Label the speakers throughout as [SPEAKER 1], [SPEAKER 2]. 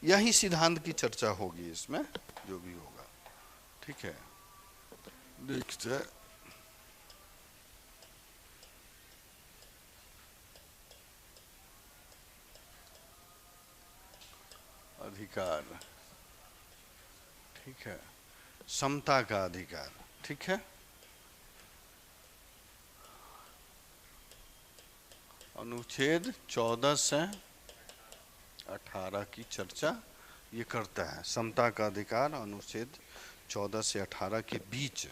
[SPEAKER 1] यही सिद्धांत की चर्चा होगी इसमें, जो भी होगा। ठीक है, देखते अधिकार। ठीक है, समता का अधिकार। ठीक है, अनुच्छेद 14 से 18 की चर्चा ये करता है। समता का अधिकार अनुच्छेद 14 से 18 के बीच।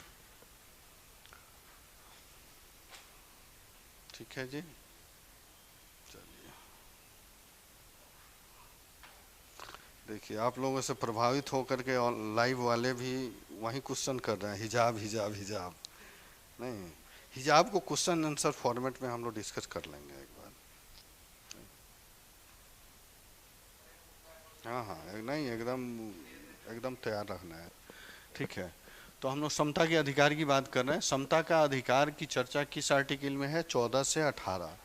[SPEAKER 1] ठीक है जी, चलिए। देखिए, आप लोगों से प्रभावित होकर के लाइव वाले भी वही क्वेश्चन कर रहे हैं, हिजाब हिजाब हिजाब। नहीं, हिजाब को क्वेश्चन आंसर फॉर्मेट में हम लोग डिस्कस कर लेंगे एक बार। हाँ हाँ, नहीं, एकदम एकदम तैयार रखना है। ठीक है, तो हम लोग समता के अधिकार की बात कर रहे हैं। समता का अधिकार की चर्चा किस आर्टिकल में है? 14 से 18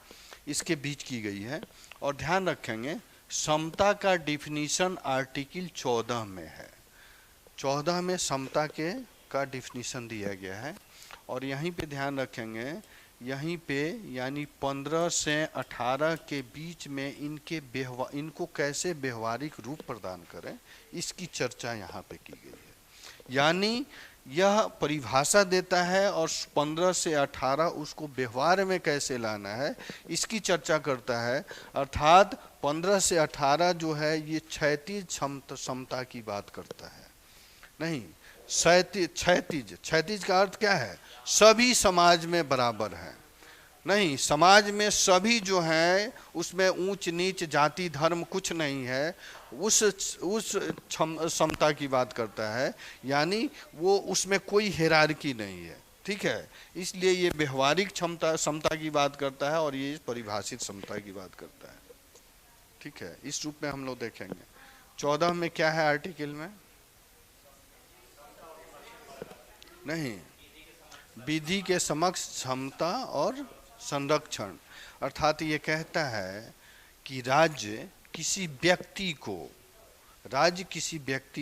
[SPEAKER 1] इसके बीच की गई है। और ध्यान रखेंगे, समता का डिफिनीशन आर्टिकल 14 में है। 14 में समता के का डिफिनीशन दिया गया है। और यहीं पे ध्यान रखेंगे, यहीं पे यानी 15 से 18 के बीच में इनको कैसे व्यवहारिक रूप प्रदान करें, इसकी चर्चा यहाँ पे की गई है। यानी यह परिभाषा देता है और 15 से 18 उसको व्यवहार में कैसे लाना है, इसकी चर्चा करता है। अर्थात 15 से 18 जो है ये क्षैतिज समता की बात करता है। नहीं, क्षैतिज, क्षैतिज का अर्थ क्या है? सभी समाज में बराबर है। नहीं, समाज में सभी जो है उसमें ऊंच नीच जाति धर्म कुछ नहीं है, उस समता की बात करता है। यानी वो उसमें कोई हिरार्की नहीं है। ठीक है, इसलिए ये व्यवहारिक समता की बात करता है और ये परिभाषित समता की बात करता है। ठीक है, इस रूप में हम लोग देखेंगे। 14 में क्या है आर्टिकल में? नहीं, विधि के समक्ष क्षमता और संरक्षण। अर्थात ये कहता है कि राज्य किसी व्यक्ति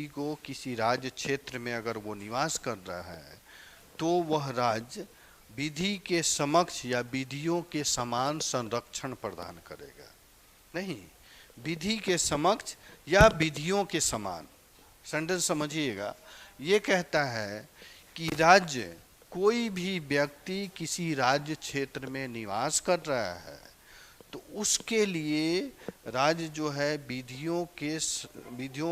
[SPEAKER 1] को किसी राज्य क्षेत्र में अगर वो निवास कर रहा है तो वह राज्य विधि के समक्ष या विधियों के समान संरक्षण प्रदान करेगा। नहीं, विधि के समक्ष या विधियों के समान। सेंटेंस समझिएगा, ये कहता है कि राज्य, कोई भी व्यक्ति किसी राज्य क्षेत्र में निवास कर रहा है तो उसके लिए राज्य जो है विधियों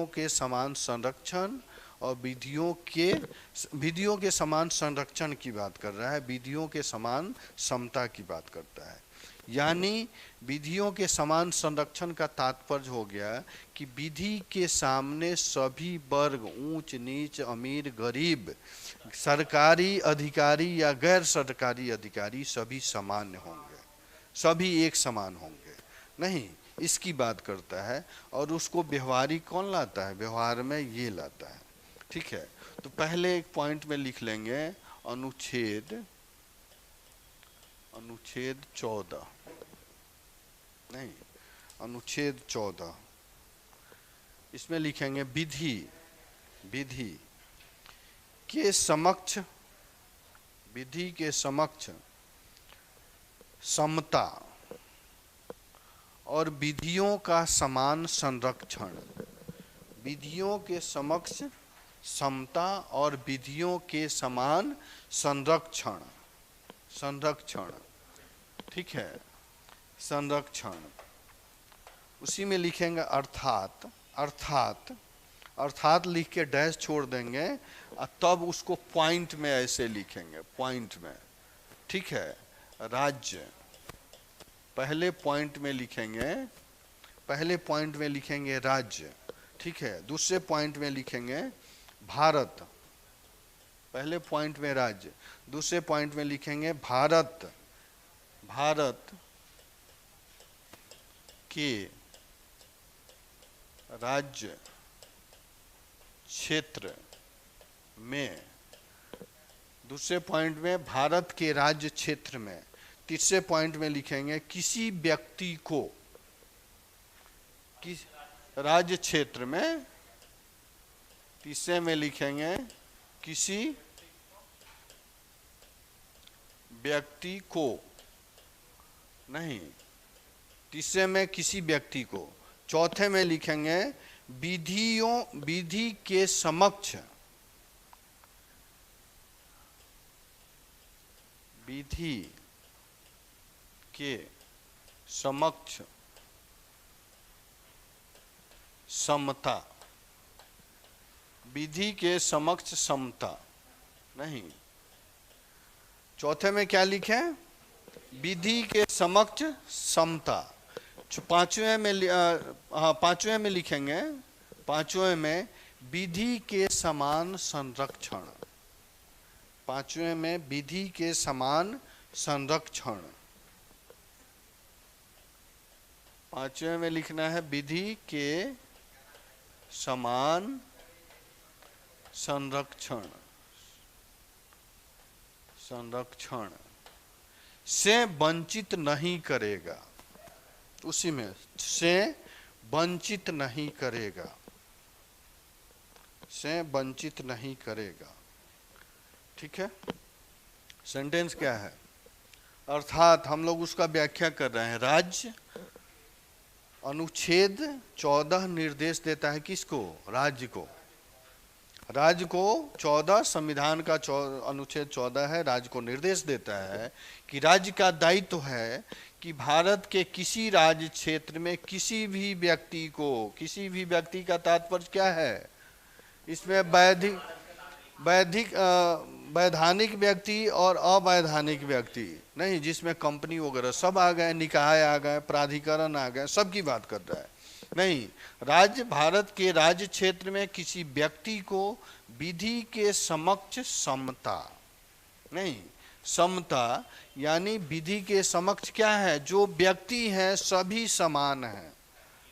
[SPEAKER 1] के समान संरक्षण और विधियों के समान संरक्षण की बात कर रहा है, विधियों के समान समता की बात करता है। यानी विधियों के समान संरक्षण का तात्पर्य हो गया कि विधि के सामने सभी वर्ग, ऊंच नीच, अमीर गरीब, सरकारी अधिकारी या गैर सरकारी अधिकारी सभी सामान्य होंगे, सभी एक समान होंगे। नहीं, इसकी बात करता है। और उसको व्यवहारिक कौन लाता है? व्यवहार में ये लाता है। ठीक है, तो पहले एक पॉइंट में लिख लेंगे अनुच्छेद 14। नहीं, अनुच्छेद 14 इसमें लिखेंगे विधि के समक्ष समता और विधियों का समान संरक्षण। विधियों के समक्ष समता और विधियों के समान संरक्षण। ठीक है, संरक्षण। उसी में लिखेंगे अर्थात लिख के डैश छोड़ देंगे और तब उसको पॉइंट में ऐसे लिखेंगे, पॉइंट में। ठीक है, राज्य पहले पॉइंट में लिखेंगे राज्य। ठीक है, दूसरे पॉइंट में लिखेंगे भारत। पहले पॉइंट में राज्य, दूसरे पॉइंट में लिखेंगे भारत के राज्य क्षेत्र में। दूसरे पॉइंट में भारत के राज्य क्षेत्र में। तीसरे पॉइंट में लिखेंगे किसी व्यक्ति को राज्य क्षेत्र में, तीसरे में लिखेंगे किसी व्यक्ति को, नहीं, तीसरे में किसी व्यक्ति को, चौथे में लिखेंगे विधि के समक्ष, विधि के समक्ष समता, विधि के समक्ष समता, नहीं, चौथे में क्या लिखे, विधि के समक्ष समता। पांचवें में पांचवें में लिखेंगे, पांचवें में विधि के समान संरक्षण, पांचवें में विधि के समान संरक्षण, पांचवें में लिखना है विधि के समान संरक्षण, संरक्षण से वंचित नहीं करेगा, उसी में से वंचित नहीं करेगा, से वंचित नहीं करेगा। ठीक है, सेंटेंस क्या है, अर्थात हम लोग उसका व्याख्या कर रहे हैं। राज्य अनुच्छेद 14 निर्देश देता है किसको, राज्य को, राज्य को 14 संविधान का अनुच्छेद 14 है, राज्य को निर्देश देता है कि राज्य का दायित्व है कि भारत के किसी राज्य क्षेत्र में किसी भी व्यक्ति को, किसी भी व्यक्ति का तात्पर्य क्या है, इसमें वैधानिक व्यक्ति और अवैधानिक व्यक्ति नहीं, जिसमें कंपनी वगैरह सब आ गए, निकाय आ गए, प्राधिकरण आ गए, सबकी बात कर रहा है। नहीं, राज्य भारत के राज्य क्षेत्र में किसी व्यक्ति को विधि के समक्ष समता, नहीं, समता यानी विधि के समक्ष क्या है, जो व्यक्ति हैं सभी समान हैं,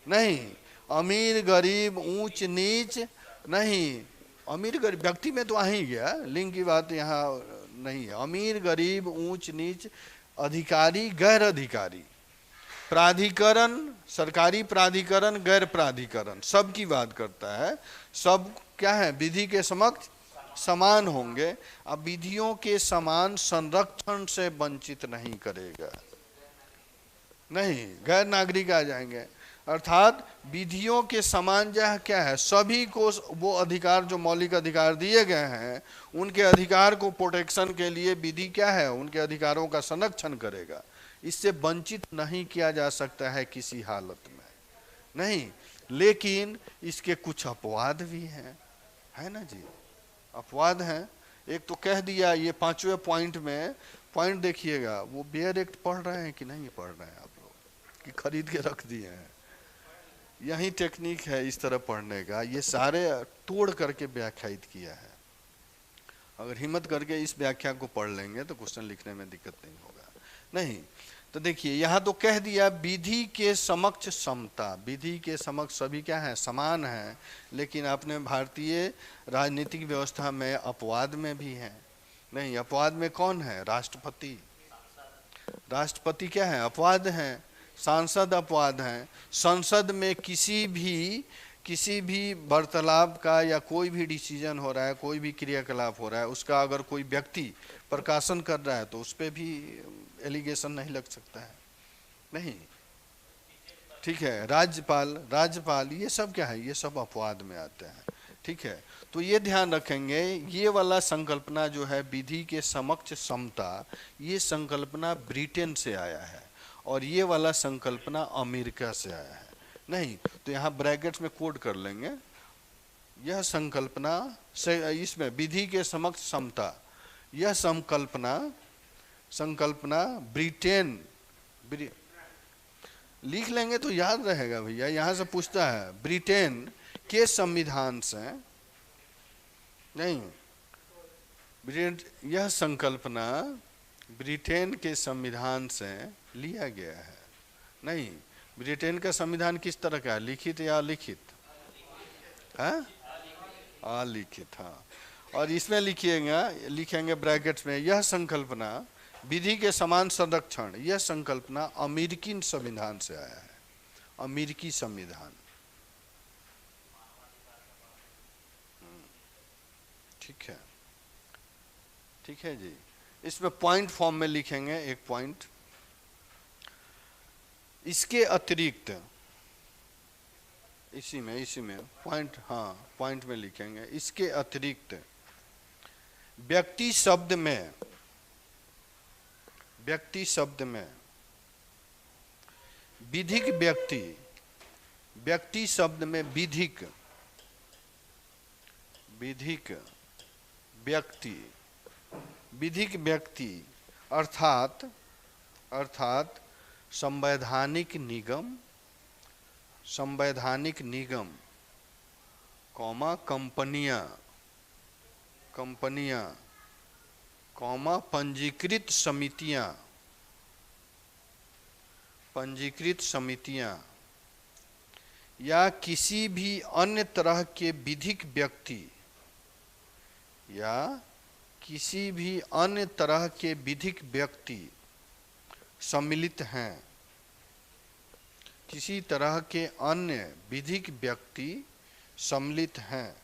[SPEAKER 1] नहीं, अमीर गरीब ऊंच नीच नहीं, अमीर गरीब व्यक्ति में तो आ ही गया, लिंग की बात यहाँ नहीं है, अमीर गरीब ऊंच नीच, अधिकारी गैर अधिकारी, प्राधिकरण सरकारी प्राधिकरण गैर प्राधिकरण, सब की बात करता है, सब क्या है, विधि के समक्ष समान होंगे। अब विधियों के समान संरक्षण से वंचित नहीं करेगा, नहीं, गैर नागरिक आ जाएंगे, अर्थात विधियों के समान जो क्या है, सभी को वो अधिकार जो मौलिक अधिकार दिए गए हैं, उनके अधिकार को प्रोटेक्शन के लिए विधि क्या है, उनके अधिकारों का संरक्षण करेगा, इससे वंचित नहीं किया जा सकता है किसी हालत में, नहीं। लेकिन इसके कुछ अपवाद भी हैं, है ना जी, अपवाद हैं। एक तो कह दिया, ये पांचवें पॉइंट में, पॉइंट देखिएगा, वो बेयर एक्ट पढ़ रहे हैं कि नहीं पढ़ रहे हैं आप लोग, कि खरीद के रख दिए हैं, यही टेक्निक है इस तरह पढ़ने का, ये सारे तोड़ करके व्याख्यायित किया है। अगर हिम्मत करके इस व्याख्या को पढ़ लेंगे तो क्वेश्चन लिखने में दिक्कत नहीं होगा, नहीं। तो देखिए यहाँ तो कह दिया विधि के समक्ष समता, विधि के समक्ष सभी क्या है, समान है, लेकिन अपने भारतीय राजनीतिक व्यवस्था में अपवाद में भी है, नहीं, अपवाद में कौन है, राष्ट्रपति, राष्ट्रपति क्या है, अपवाद है, सांसद अपवाद हैं, संसद में किसी भी वार्तालाप का या कोई भी डिसीजन हो रहा है, कोई भी क्रियाकलाप हो रहा है, उसका अगर कोई व्यक्ति प्रकाशन कर रहा है तो उस पर भी एलिगेशन नहीं लग सकता है, नहीं, ठीक है। राज्यपाल ये सब क्या है, ये सब अपवाद में आते हैं, ठीक है। तो ये ध्यान रखेंगे, ये वाला संकल्पना जो है विधि के समक्ष समता, ये संकल्पना ब्रिटेन से आया है और ये वाला संकल्पना अमेरिका से आया है, नहीं। तो यहाँ ब्रैकेट्स में कोड कर लेंगे, यह संकल्पना से, इसमें विधि के समक्ष समता, यह संकल्पना ब्रिटेन, लिख लेंगे तो याद रहेगा भैया, यहाँ से पूछता है ब्रिटेन के संविधान से, नहीं, यह संकल्पना ब्रिटेन के संविधान से लिया गया है, नहीं। ब्रिटेन का संविधान किस तरह का है, लिखित या अलिखित, हाँ, अलिखित, हाँ। और इसमें लिखेंगे ब्रैकेट्स में, यह संकल्पना विधि के समान संरक्षण, यह संकल्पना अमेरिकी संविधान से आया है, अमेरिकी संविधान, ठीक है, ठीक है जी। इसमें पॉइंट फॉर्म में लिखेंगे एक पॉइंट। इसके अतिरिक्त इसी में पॉइंट, हाँ पॉइंट में लिखेंगे, इसके अतिरिक्त व्यक्ति शब्द में, व्यक्ति शब्द में विधिक व्यक्ति, व्यक्ति शब्द में विधिक, विधिक व्यक्ति, विधिक व्यक्ति अर्थात संवैधानिक निगम, संवैधानिक निगम कॉमा कंपनियां, कंपनियां कॉमा पंजीकृत समितियां, पंजीकृत समितियां या किसी भी अन्य तरह के विधिक व्यक्ति, या किसी भी अन्य तरह के विधिक व्यक्ति सम्मिलित हैं, किसी तरह के अन्य विधिक व्यक्ति सम्मिलित हैं,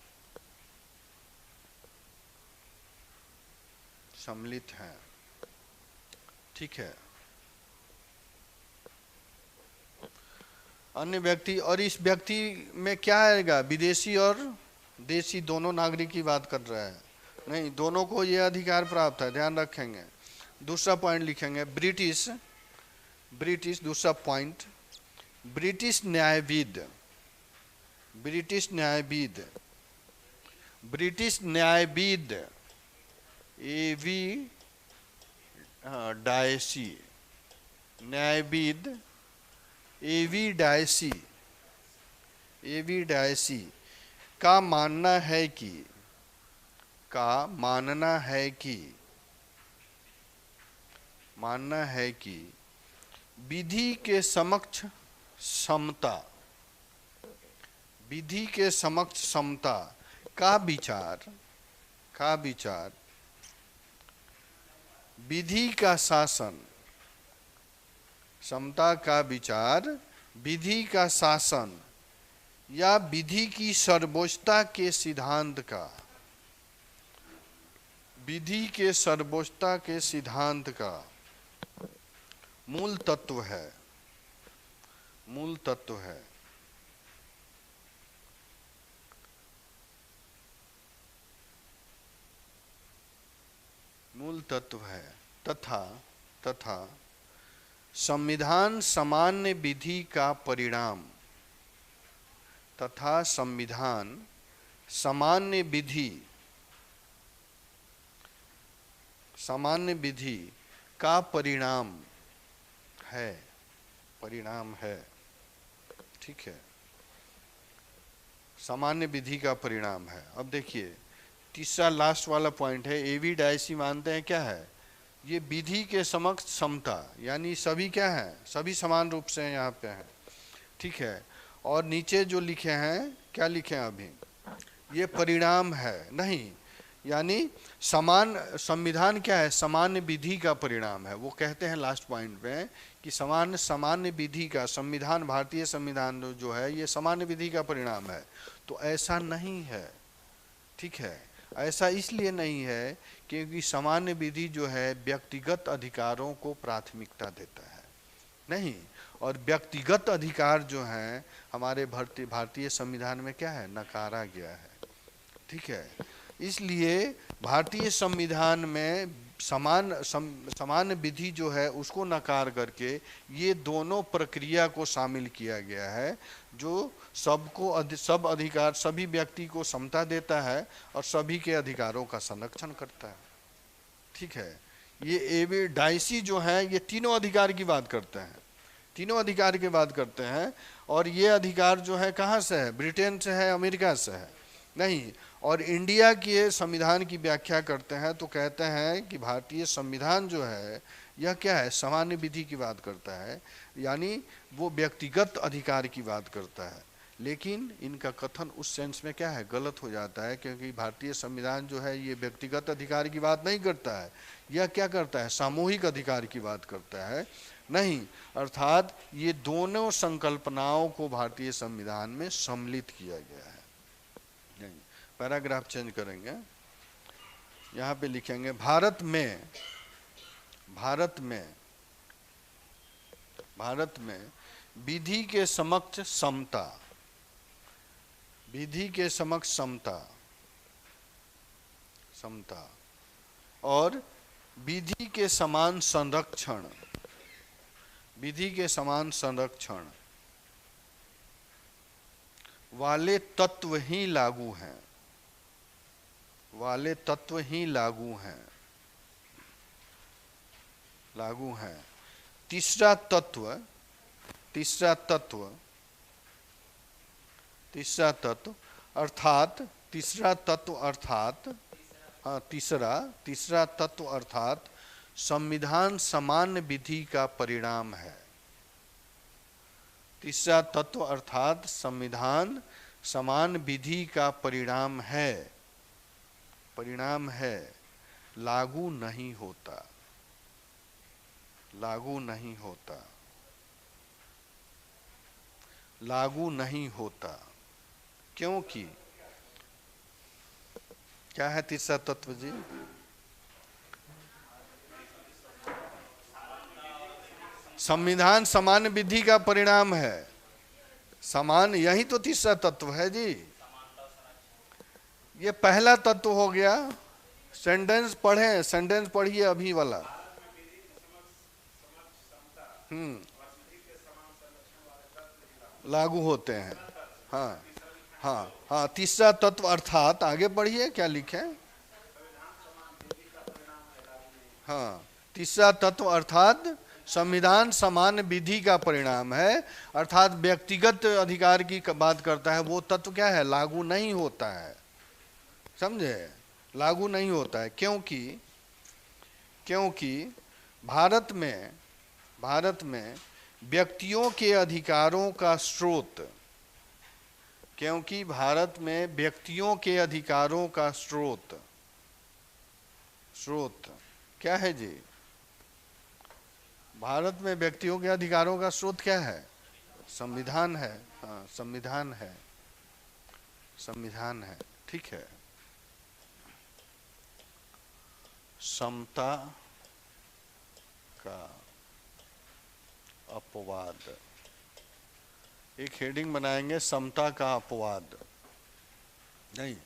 [SPEAKER 1] सम्मिलित हैं, ठीक है। अन्य व्यक्ति, और इस व्यक्ति में क्या आएगा, विदेशी और देशी दोनों नागरिक की बात कर रहा है, नहीं, दोनों को यह अधिकार प्राप्त है, ध्यान रखेंगे। दूसरा पॉइंट लिखेंगे ब्रिटिश, ब्रिटिश दूसरा पॉइंट, ब्रिटिश न्यायविद, ब्रिटिश न्यायविद, ब्रिटिश न्यायविद एवी डायसी, न्यायविद एवी डायसी, एवी डायसी का मानना है कि, का मानना है कि, मानना है कि विधि के समक्ष समता, विधि के समक्ष समता का विचार, का विचार विधि का शासन, समता का विचार विधि का शासन या विधि की सर्वोच्चता के सिद्धांत का, विधि के सर्वोच्चता के सिद्धांत का मूल तत्व है, मूल तत्व है। मूल तत्व है तथा, तथा संविधान सामान्य विधि का परिणाम, तथा संविधान सामान्य विधि, सामान्य विधि का परिणाम है, परिणाम है, ठीक है, सामान्य विधि का परिणाम है। अब देखिए तीसरा लास्ट वाला पॉइंट है, एवी डायसी मानते हैं क्या है, ये विधि के समक्ष समता, यानी सभी क्या है, सभी समान रूप से यहाँ पे हैं, ठीक है। और नीचे जो लिखे हैं, क्या लिखे हैं अभी, ये परिणाम है, नहीं, यानी समान, संविधान क्या है, सामान्य विधि का परिणाम है। वो कहते हैं लास्ट पॉइंट में कि समान, सामान्य विधि का, संविधान, भारतीय संविधान जो है ये सामान्य विधि का परिणाम है। तो ऐसा नहीं है, ठीक है, ऐसा इसलिए नहीं है क्योंकि सामान्य विधि जो है व्यक्तिगत अधिकारों को प्राथमिकता देता है, नहीं, और व्यक्तिगत अधिकार जो हैं हमारे भारतीय संविधान में क्या है, नकारा गया है, ठीक है। इसलिए भारतीय संविधान में समान विधि जो है उसको नकार करके ये दोनों प्रक्रिया को शामिल किया गया है, जो सबको, सब अधिकार, सभी व्यक्ति को समता देता है और सभी के अधिकारों का संरक्षण करता है, ठीक है। ये एवी डायसी जो है ये तीनों अधिकार की बात करते हैं, तीनों अधिकार की बात करते हैं, और ये अधिकार जो है कहाँ से है, ब्रिटेन से है, अमेरिका से है, नहीं। और इंडिया के संविधान की व्याख्या करते हैं तो कहते हैं कि भारतीय संविधान जो है यह क्या है, सामान्य विधि की बात करता है, यानी वो व्यक्तिगत अधिकार की बात करता है। लेकिन इनका कथन उस सेंस में क्या है, गलत हो जाता है, क्योंकि भारतीय संविधान जो है ये व्यक्तिगत अधिकार की बात नहीं करता है, यह क्या करता है, सामूहिक अधिकार की बात करता है, नहीं। अर्थात ये दोनों संकल्पनाओं को भारतीय संविधान में सम्मिलित किया गया है। पैराग्राफ चेंज करेंगे, यहाँ पे लिखेंगे भारत में, भारत में, भारत में विधि के समक्ष समता, विधि के समक्ष समता, समता और विधि के समान संरक्षण, विधि के समान संरक्षण वाले तत्व ही लागू हैं, वाले तत्व ही लागू हैं, लागू हैं। तीसरा तत्व, तीसरा तत्व, तीसरा तत्व अर्थात, तीसरा तत्व अर्थात, तीसरा तत्व अर्थात संविधान समान विधि का परिणाम है। तीसरा तत्व अर्थात संविधान समान विधि का परिणाम है, परिणाम है, लागू नहीं होता, लागू नहीं होता, लागू नहीं होता। क्योंकि क्या है तीसरा तत्व जी? संविधान समान विधि का परिणाम है, समान, यही तो तीसरा तत्व है जी। ये पहला तत्व हो गया। सेंटेंस पढ़े, सेंटेंस पढ़िए अभी वाला। लागू होते हैं। हाँ हाँ हाँ, तीसरा तत्व अर्थात, आगे बढ़िए क्या लिखे। हाँ, तीसरा तत्व अर्थात संविधान समान विधि का परिणाम है, अर्थात व्यक्तिगत अधिकार की बात करता है। वो तत्व क्या है? लागू नहीं होता है, समझे? लागू नहीं होता है। क्योंकि क्योंकि भारत में, भारत में व्यक्तियों के अधिकारों का स्रोत, क्योंकि भारत में व्यक्तियों के अधिकारों का स्रोत, स्रोत क्या है जी? भारत में व्यक्तियों के अधिकारों का स्रोत क्या है? संविधान है। हाँ, संविधान है, संविधान है, ठीक है। समता का अपवाद, एक हेडिंग बनाएंगे, समता का अपवाद। नहीं,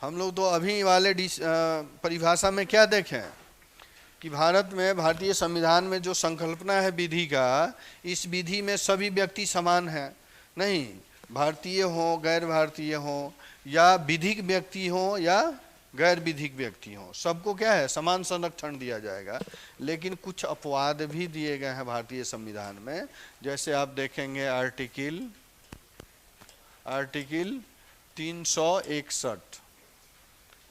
[SPEAKER 1] हम लोग तो अभी वाले परिभाषा में क्या देखें कि भारत में, भारतीय संविधान में जो संकल्पना है विधि का, इस विधि में सभी व्यक्ति समान हैं। नहीं, भारतीय हो, गैर भारतीय हो, या विधिक व्यक्ति हो या गैर विधिक व्यक्ति हो, सबको क्या है? समान संरक्षण दिया जाएगा। लेकिन कुछ अपवाद भी दिए गए हैं भारतीय संविधान में। जैसे आप देखेंगे आर्टिकल 361,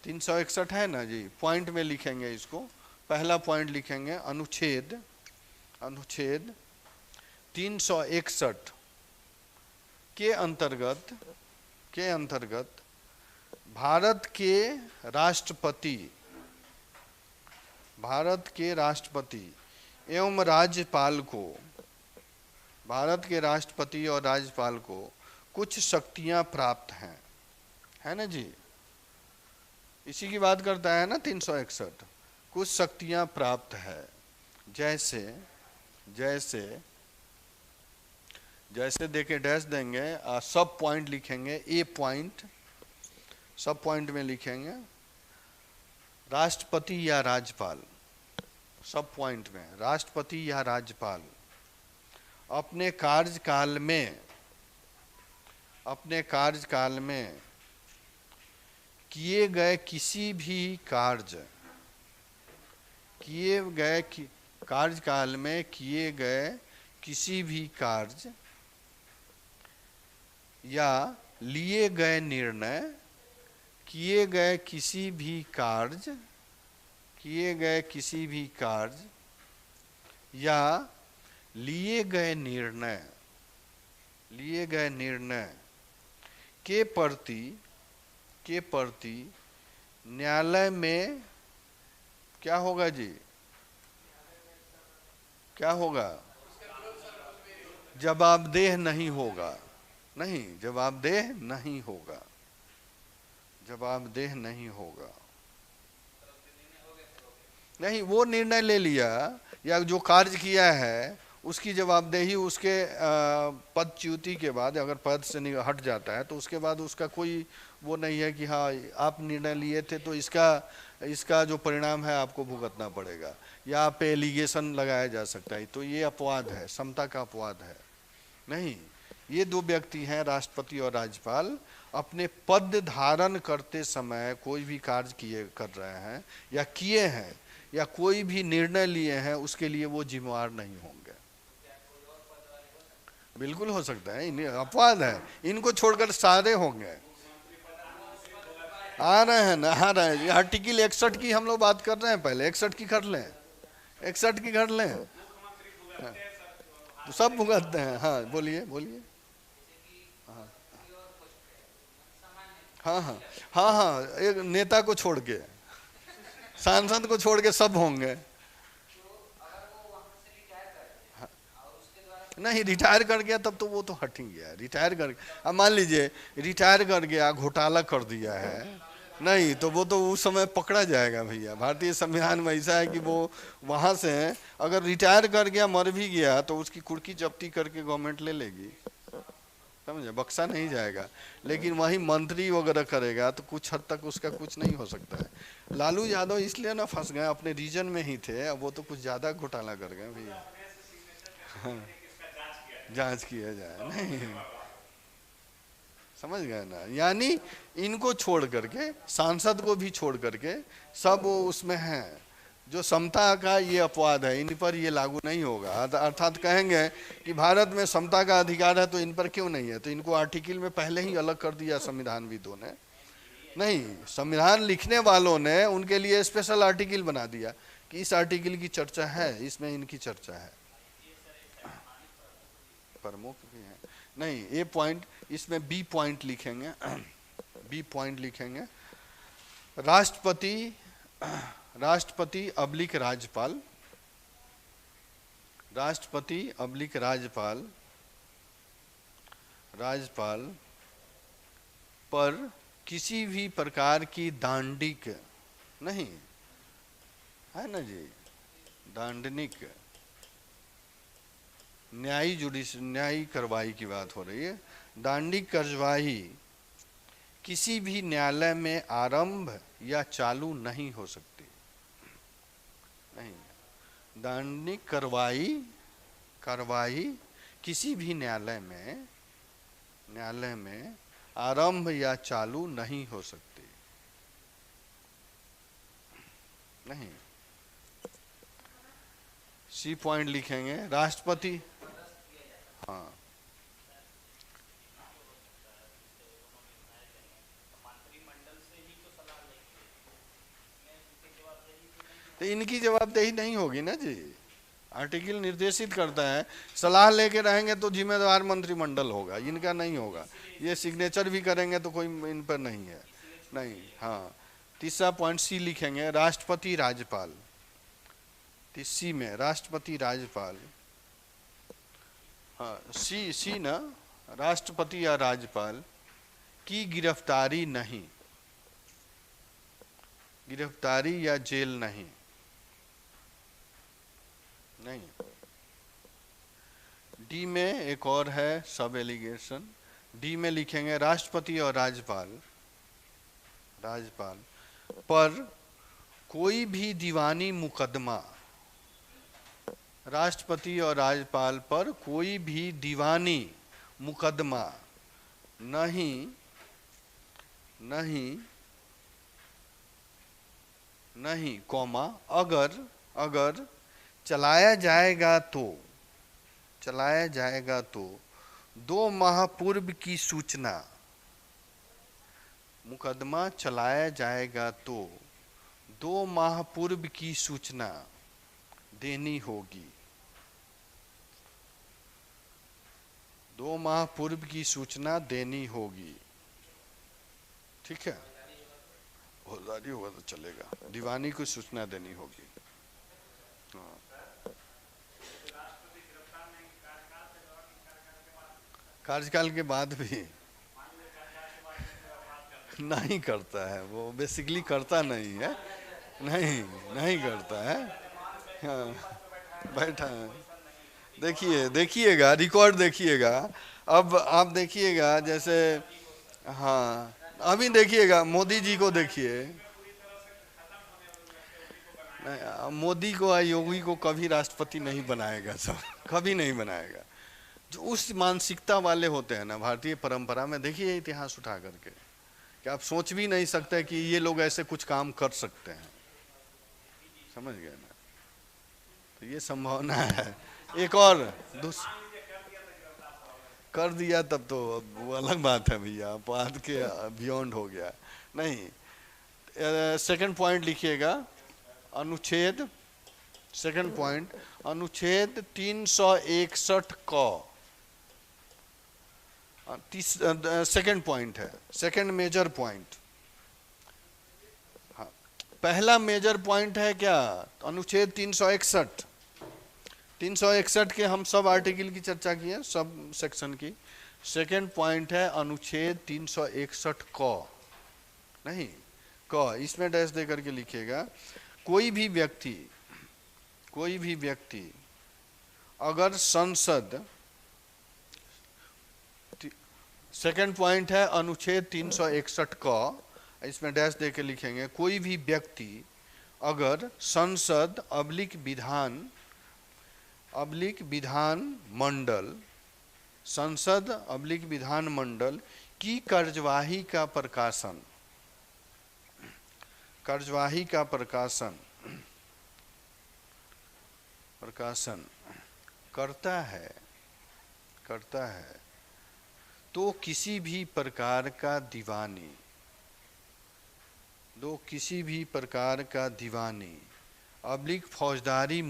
[SPEAKER 1] 361 है ना जी, पॉइंट में लिखेंगे इसको। पहला पॉइंट लिखेंगे अनुच्छेद 361 के अंतर्गत भारत के राष्ट्रपति एवं राज्यपाल को, भारत के राष्ट्रपति और राज्यपाल को कुछ शक्तियां प्राप्त हैं, है ना जी? इसी की बात करता है ना 361। कुछ शक्तियां प्राप्त है, जैसे देखे डैश देंगे, सब पॉइंट लिखेंगे, ए पॉइंट, सब पॉइंट में लिखेंगे राष्ट्रपति या राज्यपाल, सब पॉइंट में राष्ट्रपति या राज्यपाल अपने कार्यकाल में किए गए किसी भी कार्य, कार्यकाल में किए गए किसी भी कार्य या लिए गए निर्णय, किए गए किसी भी कार्य या लिए गए निर्णय के प्रति न्यायालय में क्या होगा जी? क्या होगा? जवाबदेह नहीं होगा। नहीं, जवाबदेह नहीं होगा, जवाबदेह नहीं होगा। नहीं, वो निर्णय ले लिया या जो कार्य किया है उसकी जवाबदेही उसके पदच्युति के बाद, अगर पद से हट जाता है तो उसके बाद उसका कोई वो नहीं है कि हाँ आप निर्णय लिए थे तो इसका इसका जो परिणाम है आपको भुगतना पड़ेगा, या आप पे एलिगेशन लगाया जा सकता है। तो ये अपवाद है, समता का अपवाद है। नहीं, ये दो व्यक्ति हैं, राष्ट्रपति और राज्यपाल, अपने पद धारण करते समय कोई भी कार्य कर रहे हैं या किए हैं या कोई भी निर्णय लिए हैं उसके लिए वो जिम्मेवार नहीं होंगे। बिल्कुल हो सकता है, इन्हें अपवाद है, इनको छोड़कर सारे होंगे। आ रहे हैं ना, आ रहे हैं। आर्टिकल 61 की हम लोग बात कर रहे हैं, पहले 61 की कर लें, 61 की कर लें। हाँ, तो सब भुगतते हैं। हाँ बोलिए बोलिए। हाँ हाँ हाँ हाँ हाँ, एक नेता को छोड़ के, सांसद को छोड़ के सब होंगे। नहीं, रिटायर कर गया तब तो वो तो हट ही गया। रिटायर कर, अब मान लीजिए रिटायर कर गया, घोटाला कर दिया है, नहीं तो वो तो उस समय पकड़ा जाएगा भैया। भारतीय संविधान में ऐसा है कि वो वहां से अगर रिटायर कर गया, मर भी गया, तो उसकी कुर्की जब्ती करके गवर्नमेंट ले लेगी, समझे, बक्सा नहीं जाएगा। लेकिन वही मंत्री वगैरह करेगा तो कुछ हद तक उसका कुछ नहीं हो सकता है। लालू यादव इसलिए ना फंस गए, अपने रीजन में ही थे, अब वो तो कुछ ज्यादा घोटाला कर गए भैया। हाँ, जांच किया जाए, नहीं, समझ गए ना। यानी इनको छोड़ करके, सांसद को भी छोड़ करके सब वो उसमें हैं। जो समता का ये अपवाद है, इन पर ये लागू नहीं होगा। अर्थात कहेंगे कि भारत में समता का अधिकार है तो इन पर क्यों नहीं है, तो इनको आर्टिकल में पहले ही अलग कर दिया संविधानविदों ने। नहीं, संविधान लिखने वालों ने उनके लिए स्पेशल आर्टिकल बना दिया कि इस आर्टिकल की चर्चा है, इसमें इनकी चर्चा है। प्रमुख भी है, नहीं, ए पॉइंट, इसमें बी पॉइंट लिखेंगे, बी पॉइंट लिखेंगे, राष्ट्रपति, राष्ट्रपति अब्लिक राज्यपाल, राष्ट्रपति अब्लिक राज्यपाल, राज्यपाल पर किसी भी प्रकार की दांडिक नहीं है ना जी, दांडनिक न्यायिक कार्रवाई की बात हो रही है। दांडिक कार्यवाही किसी भी न्यायालय में आरंभ या चालू नहीं हो सकती। नहीं, दांडिक कार्रवाई किसी भी न्यायालय में आरंभ या चालू नहीं हो सकती। नहीं, सी पॉइंट लिखेंगे, राष्ट्रपति, हाँ, तो इनकी जवाबदेही नहीं होगी ना जी। आर्टिकल निर्देशित करता है सलाह लेके रहेंगे तो जिम्मेदार मंत्रिमंडल होगा, इनका नहीं होगा। ये सिग्नेचर भी करेंगे तो कोई इन पर नहीं है। नहीं, हाँ, तीसरा पॉइंट सी लिखेंगे, राष्ट्रपति राज्यपाल, सी में राष्ट्रपति राज्यपाल, हाँ, सी ना, राष्ट्रपति या राज्यपाल की गिरफ्तारी नहीं, गिरफ्तारी या जेल नहीं, नहीं। डी में एक और है सब एलिगेशन, डी में लिखेंगे राष्ट्रपति और राज्यपाल पर कोई भी दीवानी मुकदमा, राष्ट्रपति और राज्यपाल पर कोई भी दीवानी मुकदमा नहीं कौमा अगर चलाया जाएगा तो 2 माह पूर्व की सूचना, मुकदमा चलाया जाएगा तो 2 माह पूर्व की सूचना देनी होगी। 2 माह पूर्व की सूचना देनी होगी, ठीक है। फौजदारी होगा तो चलेगा, दीवानी को सूचना देनी होगी। हाँ, कार्यकाल के बाद भी नहीं करता है वो, बेसिकली करता नहीं है। नहीं, नहीं करता है। हाँ, बैठा है। देखिए, देखिएगा रिकॉर्ड देखिएगा। अब आप देखिएगा जैसे, हाँ अभी देखिएगा मोदी जी को देखिए। नहीं, मोदी को या योगी को कभी राष्ट्रपति नहीं बनाएगा सब, कभी नहीं बनाएगा। जो उस मानसिकता वाले होते हैं ना भारतीय परंपरा में, देखिए इतिहास उठा करके, कि आप सोच भी नहीं सकते कि ये लोग ऐसे कुछ काम कर सकते हैं। समझ गए ना? तो ये संभावना है। एक और कर दिया तब तो वो अलग बात है भैया, बात के बियॉन्ड हो गया। नहीं, सेकंड पॉइंट लिखिएगा, अनुच्छेद, सेकंड पॉइंट, अनुच्छेद 361 क, सेकंड पॉइंट है, सेकंड मेजर पॉइंट। हाँ, पहला मेजर पॉइंट है क्या, अनुच्छेद 361। 361 के हम सब आर्टिकल की चर्चा की है, सब सेक्शन की। सेकंड पॉइंट है अनुच्छेद 361 क, नहीं क, इसमें डैश दे करके लिखिएगा, कोई भी व्यक्ति अगर संसद, सेकंड पॉइंट है अनुच्छेद 361 क, इसमें डैश दे के लिखेंगे, कोई भी व्यक्ति अगर संसद विधान मंडल, संसद विधान मंडल की कार्यवाही का प्रकाशन करता है तो किसी भी प्रकार का दीवानी अब्लिक फौजदारी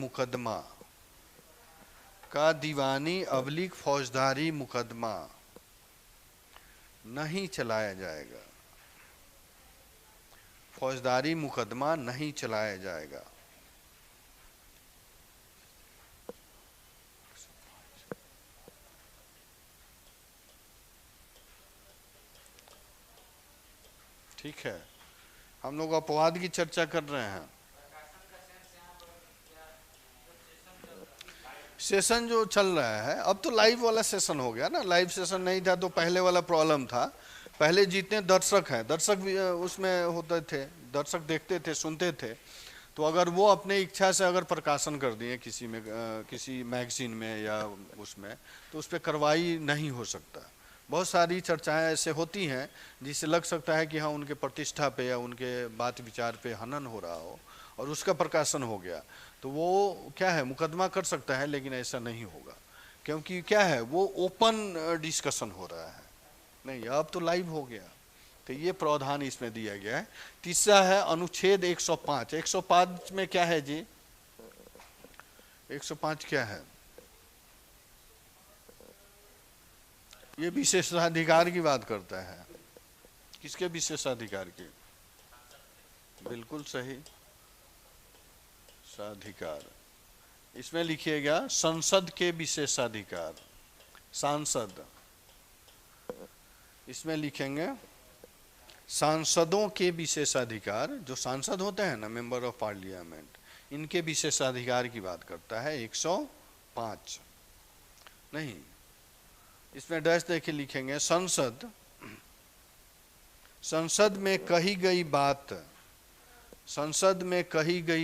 [SPEAKER 1] मुकदमा नहीं चलाया जाएगा, फौजदारी मुकदमा नहीं चलाया जाएगा। ठीक है, हम लोग अपवाद की चर्चा कर रहे हैं। सेशन जो चल रहा है अब तो लाइव वाला सेशन हो गया ना, लाइव सेशन नहीं था तो पहले वाला प्रॉब्लम था। पहले जितने दर्शक हैं, दर्शक भी उसमें होते थे, दर्शक देखते थे, सुनते थे, तो अगर वो अपने इच्छा से अगर प्रकाशन कर दिए किसी में, किसी मैगजीन में या उसमें, तो उस पर कार्रवाई नहीं हो सकता। बहुत सारी चर्चाएं ऐसे होती हैं जिससे लग सकता है कि हाँ उनके प्रतिष्ठा पे या उनके बात विचार पे हनन हो रहा हो और उसका प्रकाशन हो गया, तो वो क्या है, मुकदमा कर सकता है, लेकिन ऐसा नहीं होगा, क्योंकि क्या है, वो ओपन डिस्कशन हो रहा है। नहीं, अब तो लाइव हो गया, तो ये प्रावधान इसमें दिया गया है। तीसरा है अनुच्छेद 105। 105 में क्या है जी, 105 क्या है, ये विशेषाधिकार की बात करता है। किसके विशेषाधिकार की? बिल्कुल सही, विशेषाधिकार। इसमें लिखिएगा संसद के विशेषाधिकार, सांसद, इसमें लिखेंगे सांसदों के विशेषाधिकार, जो सांसद होते हैं ना, मेंबर ऑफ पार्लियामेंट, इनके विशेषाधिकार की बात करता है 105। नहीं, इसमें डैश देके लिखेंगे संसद में कही गई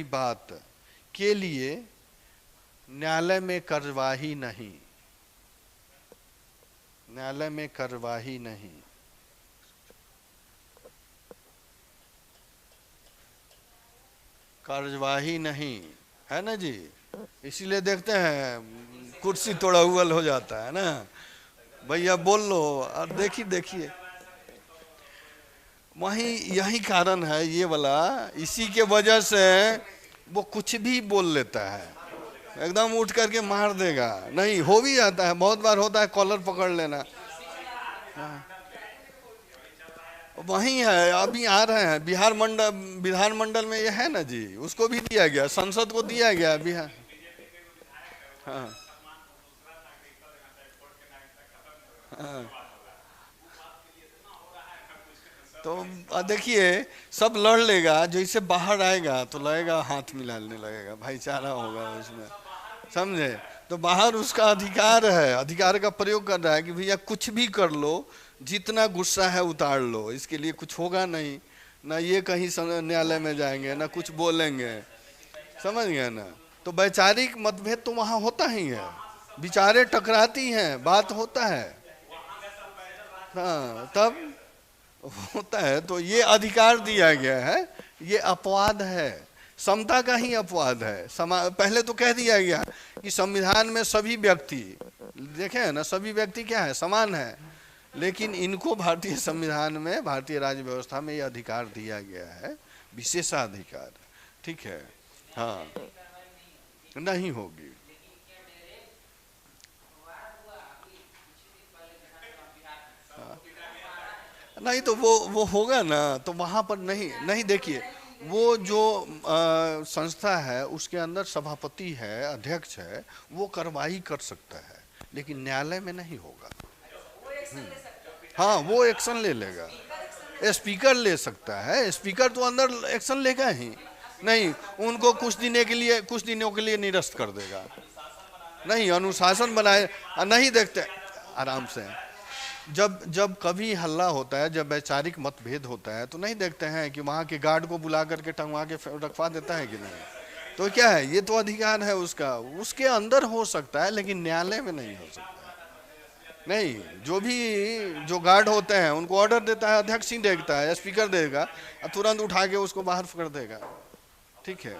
[SPEAKER 1] बात के लिए न्यायालय में कार्यवाही नहीं, कार्यवाही नहीं है ना जी। इसीलिए देखते हैं कुर्सी थोड़ा उबल हो जाता है ना, भैया बोल लो, और देखिए वही, यही कारण है ये वाला, इसी के वजह से वो कुछ भी बोल लेता है, एकदम उठ करके मार देगा। नहीं, हो भी जाता है, बहुत बार होता है, कॉलर पकड़ लेना। हाँ। वही है, अभी आ रहे हैं विधान मंडल में, ये है ना जी, उसको भी दिया गया, संसद को दिया गया बिहार। हाँ हाँ तो देखिए सब लड़ लेगा, जैसे बाहर आएगा तो लगेगा हाथ मिलाने लगेगा, भाईचारा होगा उसमें, समझे। तो बाहर उसका अधिकार है, अधिकार का प्रयोग कर रहा है कि भैया कुछ भी कर लो, जितना गुस्सा है उतार लो, इसके लिए कुछ होगा नहीं, ना ये कहीं न्यायालय में जाएंगे ना कुछ बोलेंगे, समझ गए ना। तो वैचारिक मतभेद तो वहाँ होता ही है, विचारें टकराती हैं, बात होता है, हाँ तब होता है। तो ये अधिकार दिया गया है, ये अपवाद है, समता का ही अपवाद है। पहले तो कह दिया गया कि संविधान में सभी व्यक्ति, देखे है ना, सभी व्यक्ति क्या है, समान है, लेकिन इनको भारतीय संविधान में, भारतीय राज्य व्यवस्था में ये अधिकार दिया गया है, विशेषाधिकार, ठीक है। हाँ, नहीं होगी। नहीं तो वो होगा ना, तो वहां पर नहीं नहीं, देखिए वो जो संस्था है उसके अंदर सभापति है, अध्यक्ष है, वो कार्रवाई कर सकता है, लेकिन न्यायालय में नहीं होगा। हाँ वो एक्शन ले लेगा, स्पीकर ले सकता है, स्पीकर तो अंदर एक्शन लेगा ही नहीं, उनको कुछ दिनों के लिए निरस्त कर देगा, नहीं अनुशासन बनाए, नहीं देखते आराम से। जब जब कभी हल्ला होता है, जब वैचारिक मतभेद होता है, तो नहीं देखते हैं कि वहाँ के गार्ड को बुला करके टंगवा के रखवा देता है कि नहीं। तो क्या है, ये तो अधिकार है उसका, उसके अंदर हो सकता है, लेकिन न्यायालय में नहीं हो सकता है। नहीं, जो भी जो गार्ड होते हैं उनको ऑर्डर देता है, अध्यक्ष ही देखता है, स्पीकर देगा, तुरंत उठा के उसको बाहर कर देगा, ठीक है।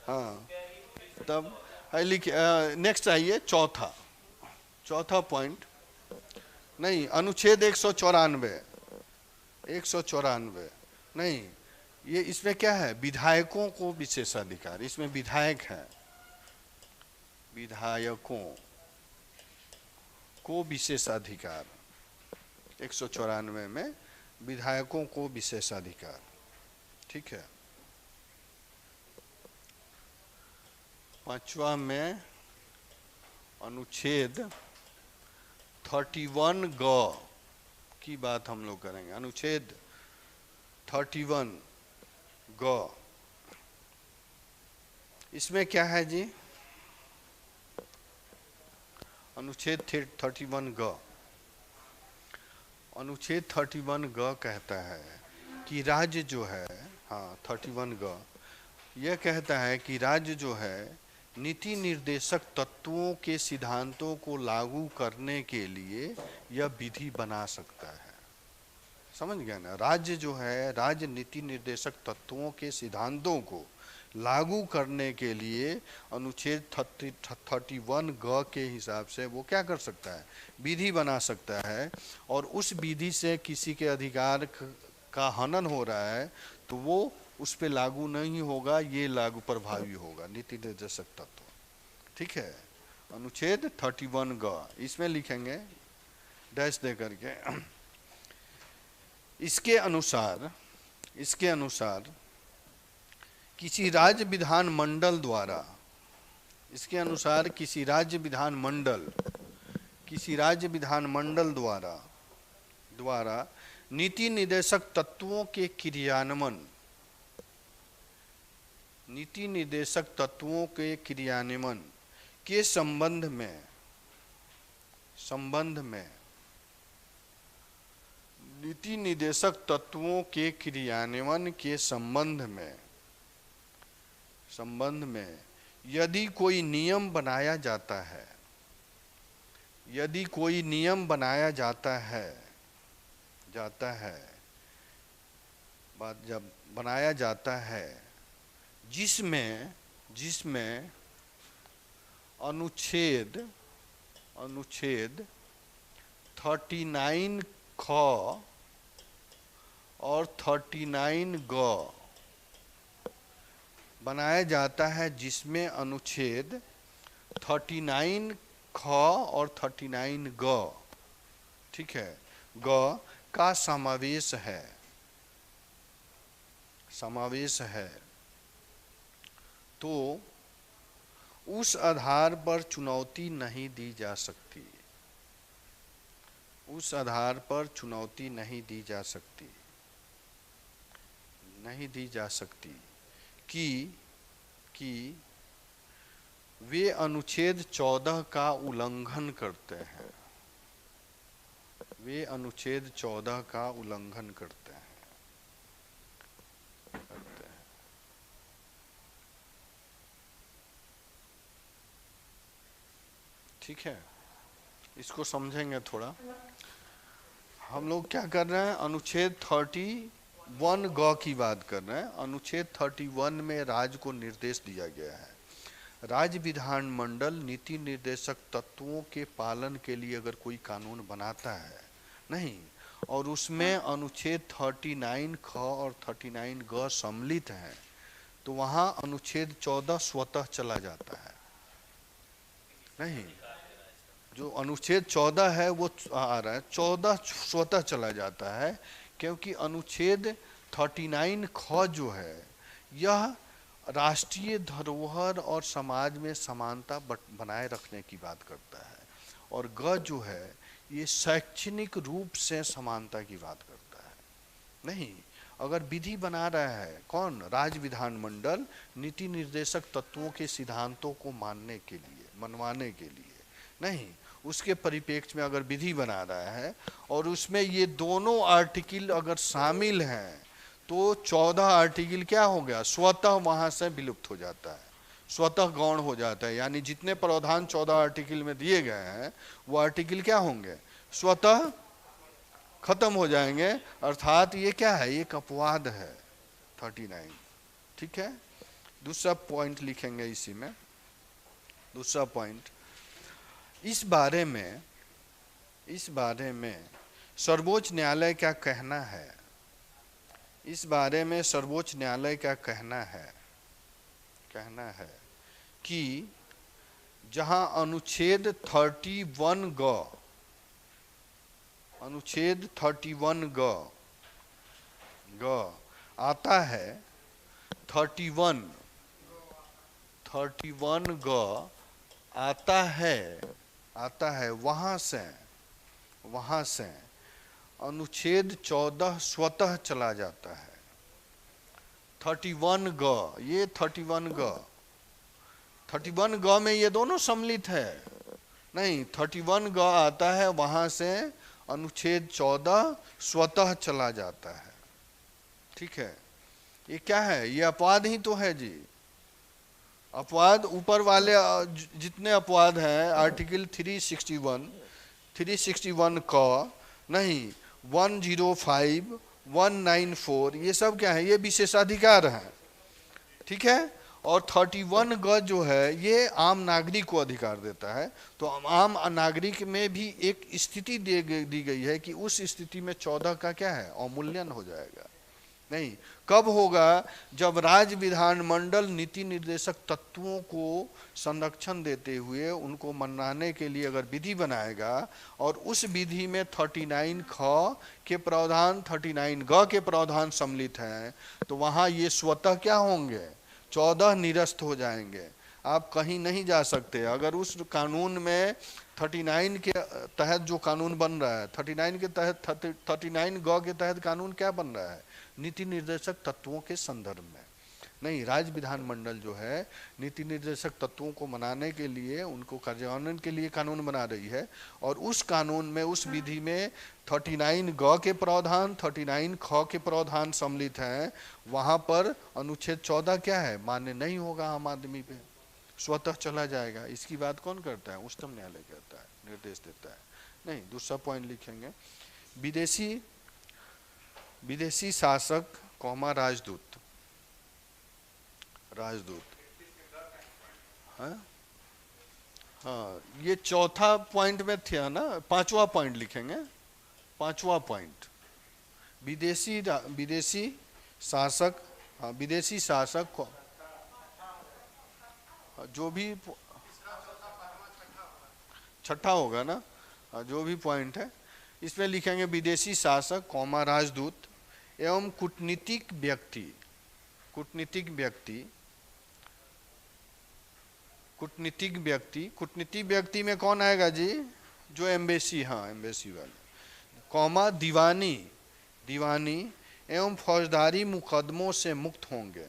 [SPEAKER 1] हाँ तब नेक्स्ट आइए, चौथा पॉइंट, नहीं अनुच्छेद 194 नहीं, ये इसमें क्या है, विधायकों को विशेषाधिकार, इसमें विधायक है, विधायकों को विशेषाधिकार, 194 में विधायकों को विशेषाधिकार, ठीक है। 5वां में अनुच्छेद 31 ग की बात हम लोग करेंगे, अनुच्छेद 31 ग, इसमें क्या है जी, अनुच्छेद 31 ग, अनुच्छेद 31 ग कहता है कि राज्य जो है, हाँ 31 ग यह कहता है कि राज्य जो है नीति निर्देशक तत्वों के सिद्धांतों को लागू करने के लिए यह विधि बना सकता है, समझ गया ना। राज्य जो है, राज्य नीति निर्देशक तत्वों के सिद्धांतों को लागू करने के लिए अनुच्छेद 31 ग के हिसाब से वो क्या कर सकता है, विधि बना सकता है, और उस विधि से किसी के अधिकार का हनन हो रहा है तो वो उस पे लागू नहीं होगा, ये लागू प्रभावी होगा, नीति निर्देशक तत्व, ठीक है। अनुच्छेद 31 ग, इसमें लिखेंगे डैश दे करके, इसके अनुसार किसी राज्य विधान मंडल द्वारा, इसके अनुसार किसी राज्य विधान मंडल द्वारा नीति निर्देशक तत्वों के क्रियान्वयन के संबंध में नीति निर्देशक तत्वों के क्रियान्वयन के संबंध में यदि कोई नियम बनाया जाता है जिसमें अनुच्छेद 39 ख और 39 ग बनाया जाता है, जिसमें अनुच्छेद 39 ख और 39 ग, ठीक है, ग का समावेश है, तो उस आधार पर चुनौती नहीं दी जा सकती, नहीं दी जा सकती कि वे अनुच्छेद 14 का उल्लंघन करते हैं, वे अनुच्छेद 14 का उल्लंघन करते हैं। ठीक है, इसको समझेंगे थोड़ा। हम लोग क्या कर रहे हैं, अनुच्छेद 31 ग की बात कर रहे हैं। अनुच्छेद 31 में राज्य को निर्देश दिया गया है, राज्य विधानमंडल नीति निर्देशक तत्वों के पालन के लिए अगर कोई कानून बनाता है नहीं, और उसमें अनुच्छेद 39 ख और 39 ग सम्मिलित है, तो वहां अनुच्छेद 14 स्वतः चला जाता है। नहीं, जो अनुच्छेद 14 है वो आ रहा है, 14 स्वतः चला जाता है, क्योंकि अनुच्छेद 39 ख जो है यह राष्ट्रीय धरोहर और समाज में समानता बनाए रखने की बात करता है, और ग जो है ये शैक्षणिक रूप से समानता की बात करता है। नहीं, अगर विधि बना रहा है कौन, राज्य विधानमंडल नीति निर्देशक तत्वों के सिद्धांतों को मानने के लिए, मनवाने के लिए, नहीं उसके परिप्रेक्ष्य में अगर विधि बना रहा है और उसमें ये दोनों आर्टिकल अगर शामिल हैं, तो 14 आर्टिकल क्या हो गया, स्वतः वहां से विलुप्त हो जाता है, स्वतः गौण हो जाता है। यानी जितने प्रावधान 14 आर्टिकल में दिए गए हैं वो आर्टिकल क्या होंगे, स्वतः खत्म हो जाएंगे। अर्थात ये क्या है, एक अपवाद है 39। ठीक है, दूसरा पॉइंट लिखेंगे इसी में। दूसरा पॉइंट, इस बारे में सर्वोच्च न्यायालय क्या कहना है, इस बारे में सर्वोच्च न्यायालय क्या कहना है कि जहां अनुच्छेद 31 ग आता है, 31 ग आता है, वहां से अनुच्छेद 14 स्वतः चला जाता है। 31 ग, ये 31 ग में ये दोनों सम्मिलित है। नहीं, 31 ग आता है, वहां से अनुच्छेद 14 स्वतः चला जाता है। ठीक है, ये क्या है, ये अपवाद ही तो है जी। अपवाद ऊपर वाले जितने अपवाद हैं, आर्टिकल 361 क, नहीं 105, 194, ये सब क्या है, ये विशेषाधिकार है। ठीक है, और 31 ग जो है ये आम नागरिक को अधिकार देता है। तो आम नागरिक में भी एक स्थिति दी गई है कि उस स्थिति में 14 का क्या है, अवमूल्यन हो जाएगा। नहीं, कब होगा, जब राज्य विधानमंडल नीति निर्देशक तत्वों को संरक्षण देते हुए उनको मनाने के लिए अगर विधि बनाएगा, और उस विधि में 39 ख के प्रावधान, 39 ग के प्रावधान सम्मिलित हैं, तो वहां ये स्वतः क्या होंगे, 14 निरस्त हो जाएंगे। आप कहीं नहीं जा सकते। अगर उस कानून में 39 के तहत जो कानून बन रहा है, 39 के तहत, 39 ग के तहत कानून क्या बन रहा है, नीति निर्देशक तत्वों के संदर्भ में। नहीं, राज्य विधानमंडल जो है नीति निर्देशक तत्वों को मनाने के लिए, उनको कार्यान्वयन के लिए कानून बना रही है, और उस कानून में, उस विधि में 39 ग के प्रावधान, 39 ख के प्रावधान सम्मिलित हैं। वहां पर अनुच्छेद 14 क्या है, मान्य नहीं होगा आम आदमी पे, स्वतः चला जाएगा। इसकी बात कौन करता है, उच्चतम न्यायालय करता है, निर्देश देता है। नहीं, दूसरा पॉइंट लिखेंगे, विदेशी शासक कौमा राजदूत, हाँ, ये चौथा पॉइंट में थे ना, पांचवा पॉइंट लिखेंगे। पांचवा पॉइंट, विदेशी शासक, हाँ, विदेशी शासक को जो भी छठा होगा ना, जो भी पॉइंट है इसमें लिखेंगे, विदेशी शासक कौमा राजदूत एवं कूटनीतिक व्यक्ति में कौन आएगा जी, जो एम्बेसी, हाँ एम्बेसी वाले, कौमा दीवानी एवं फौजदारी मुकदमों से मुक्त होंगे।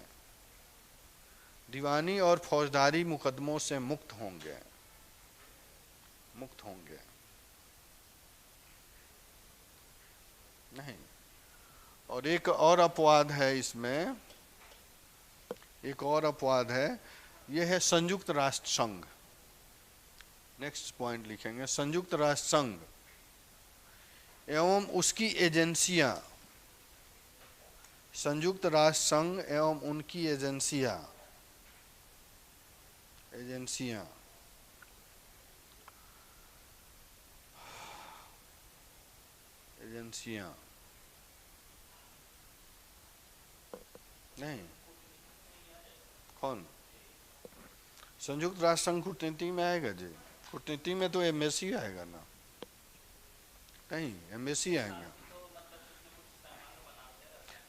[SPEAKER 1] दीवानी और फौजदारी मुकदमों से मुक्त होंगे, मुक्त होंगे। नहीं, और एक और अपवाद है इसमें, एक और अपवाद है, यह है संयुक्त राष्ट्र संघ। नेक्स्ट पॉइंट लिखेंगे, संयुक्त राष्ट्र संघ एवं उसकी एजेंसियां, संयुक्त राष्ट्र संघ एवं उनकी एजेंसियां, एजेंसियां एजेंसियां नहीं, कौन? संयुक्त राष्ट्र संघ कूटनीति में आएगा जी? कूटनीति में तो एमएससी आएगा ना? नहीं, एमएससी आएगा।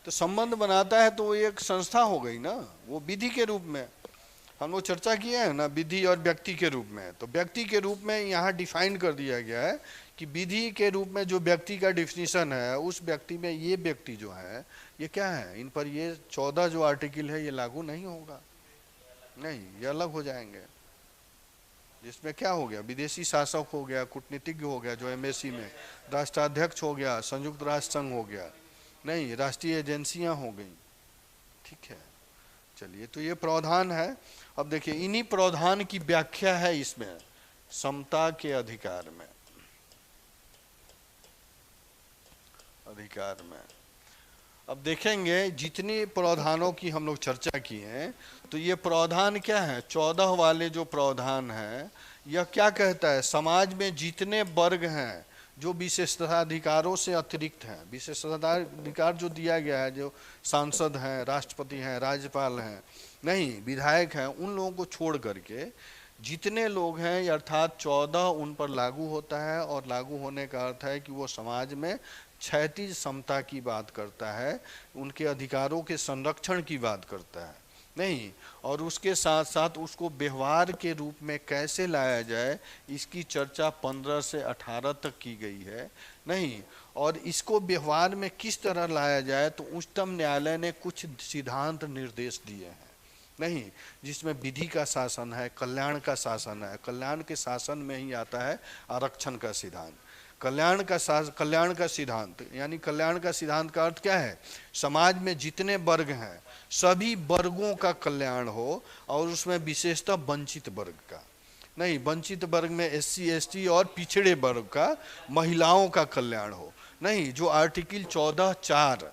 [SPEAKER 1] तो संबंध बनाता है तो वो एक संस्था हो गई ना, वो विधि के रूप में हम लोग चर्चा किए हैं ना, विधि और व्यक्ति के रूप में। तो व्यक्ति के रूप में यहाँ डिफाइन कर दिया गया है कि विधि के रूप में जो व्यक्ति का डिफिनीशन है, उस व्यक्ति में ये व्यक्ति जो है ये क्या है, इन पर ये 14 जो आर्टिकल है ये लागू नहीं होगा, नहीं, ये अलग हो जाएंगे। जिसमें क्या हो गया, विदेशी शासक हो गया, कूटनीतिज्ञ हो गया जो एमएससी में, राष्ट्राध्यक्ष हो गया, संयुक्त राष्ट्र संघ हो गया, नहीं, राष्ट्रीय एजेंसियां हो गई। ठीक है, चलिए, तो ये प्रावधान है। अब देखिए, इन्हीं प्रावधान की व्याख्या है इसमें समता के अधिकार में, अधिकार में। अब देखेंगे जितने प्रावधानों की हम लोग चर्चा की है, तो ये प्रावधान क्या है, 14 वाले जो प्रावधान है, यह क्या कहता है, समाज में जितने वर्ग हैं जो विशेषाधिकारों से अतिरिक्त हैं, विशेषाधिकार जो दिया गया है, जो सांसद हैं, राष्ट्रपति हैं, राज्यपाल हैं, नहीं, विधायक हैं, उन लोगों को छोड़ करके जितने लोग हैं, अर्थात 14 उन पर लागू होता है। और लागू होने का अर्थ है कि वो समाज में क्षैतिज समता की बात करता है, उनके अधिकारों के संरक्षण की बात करता है, नहीं, और उसके साथ साथ उसको व्यवहार के रूप में कैसे लाया जाए, इसकी चर्चा 15 से 18 तक की गई है, नहीं, और इसको व्यवहार में किस तरह लाया जाए, तो उच्चतम न्यायालय ने कुछ सिद्धांत निर्देश दिए हैं, नहीं, जिसमें विधि का शासन है, कल्याण का शासन है। कल्याण के शासन में ही आता है आरक्षण का सिद्धांत। कल्याण का सिद्धांत, यानी कल्याण का सिद्धांत का अर्थ क्या है, समाज में जितने वर्ग हैं सभी वर्गों का कल्याण हो, और उसमें विशेषतः वंचित वर्ग का, नहीं, वंचित वर्ग में एससी एसटी और पिछड़े वर्ग का, महिलाओं का कल्याण हो, नहीं, जो आर्टिकल 14(4)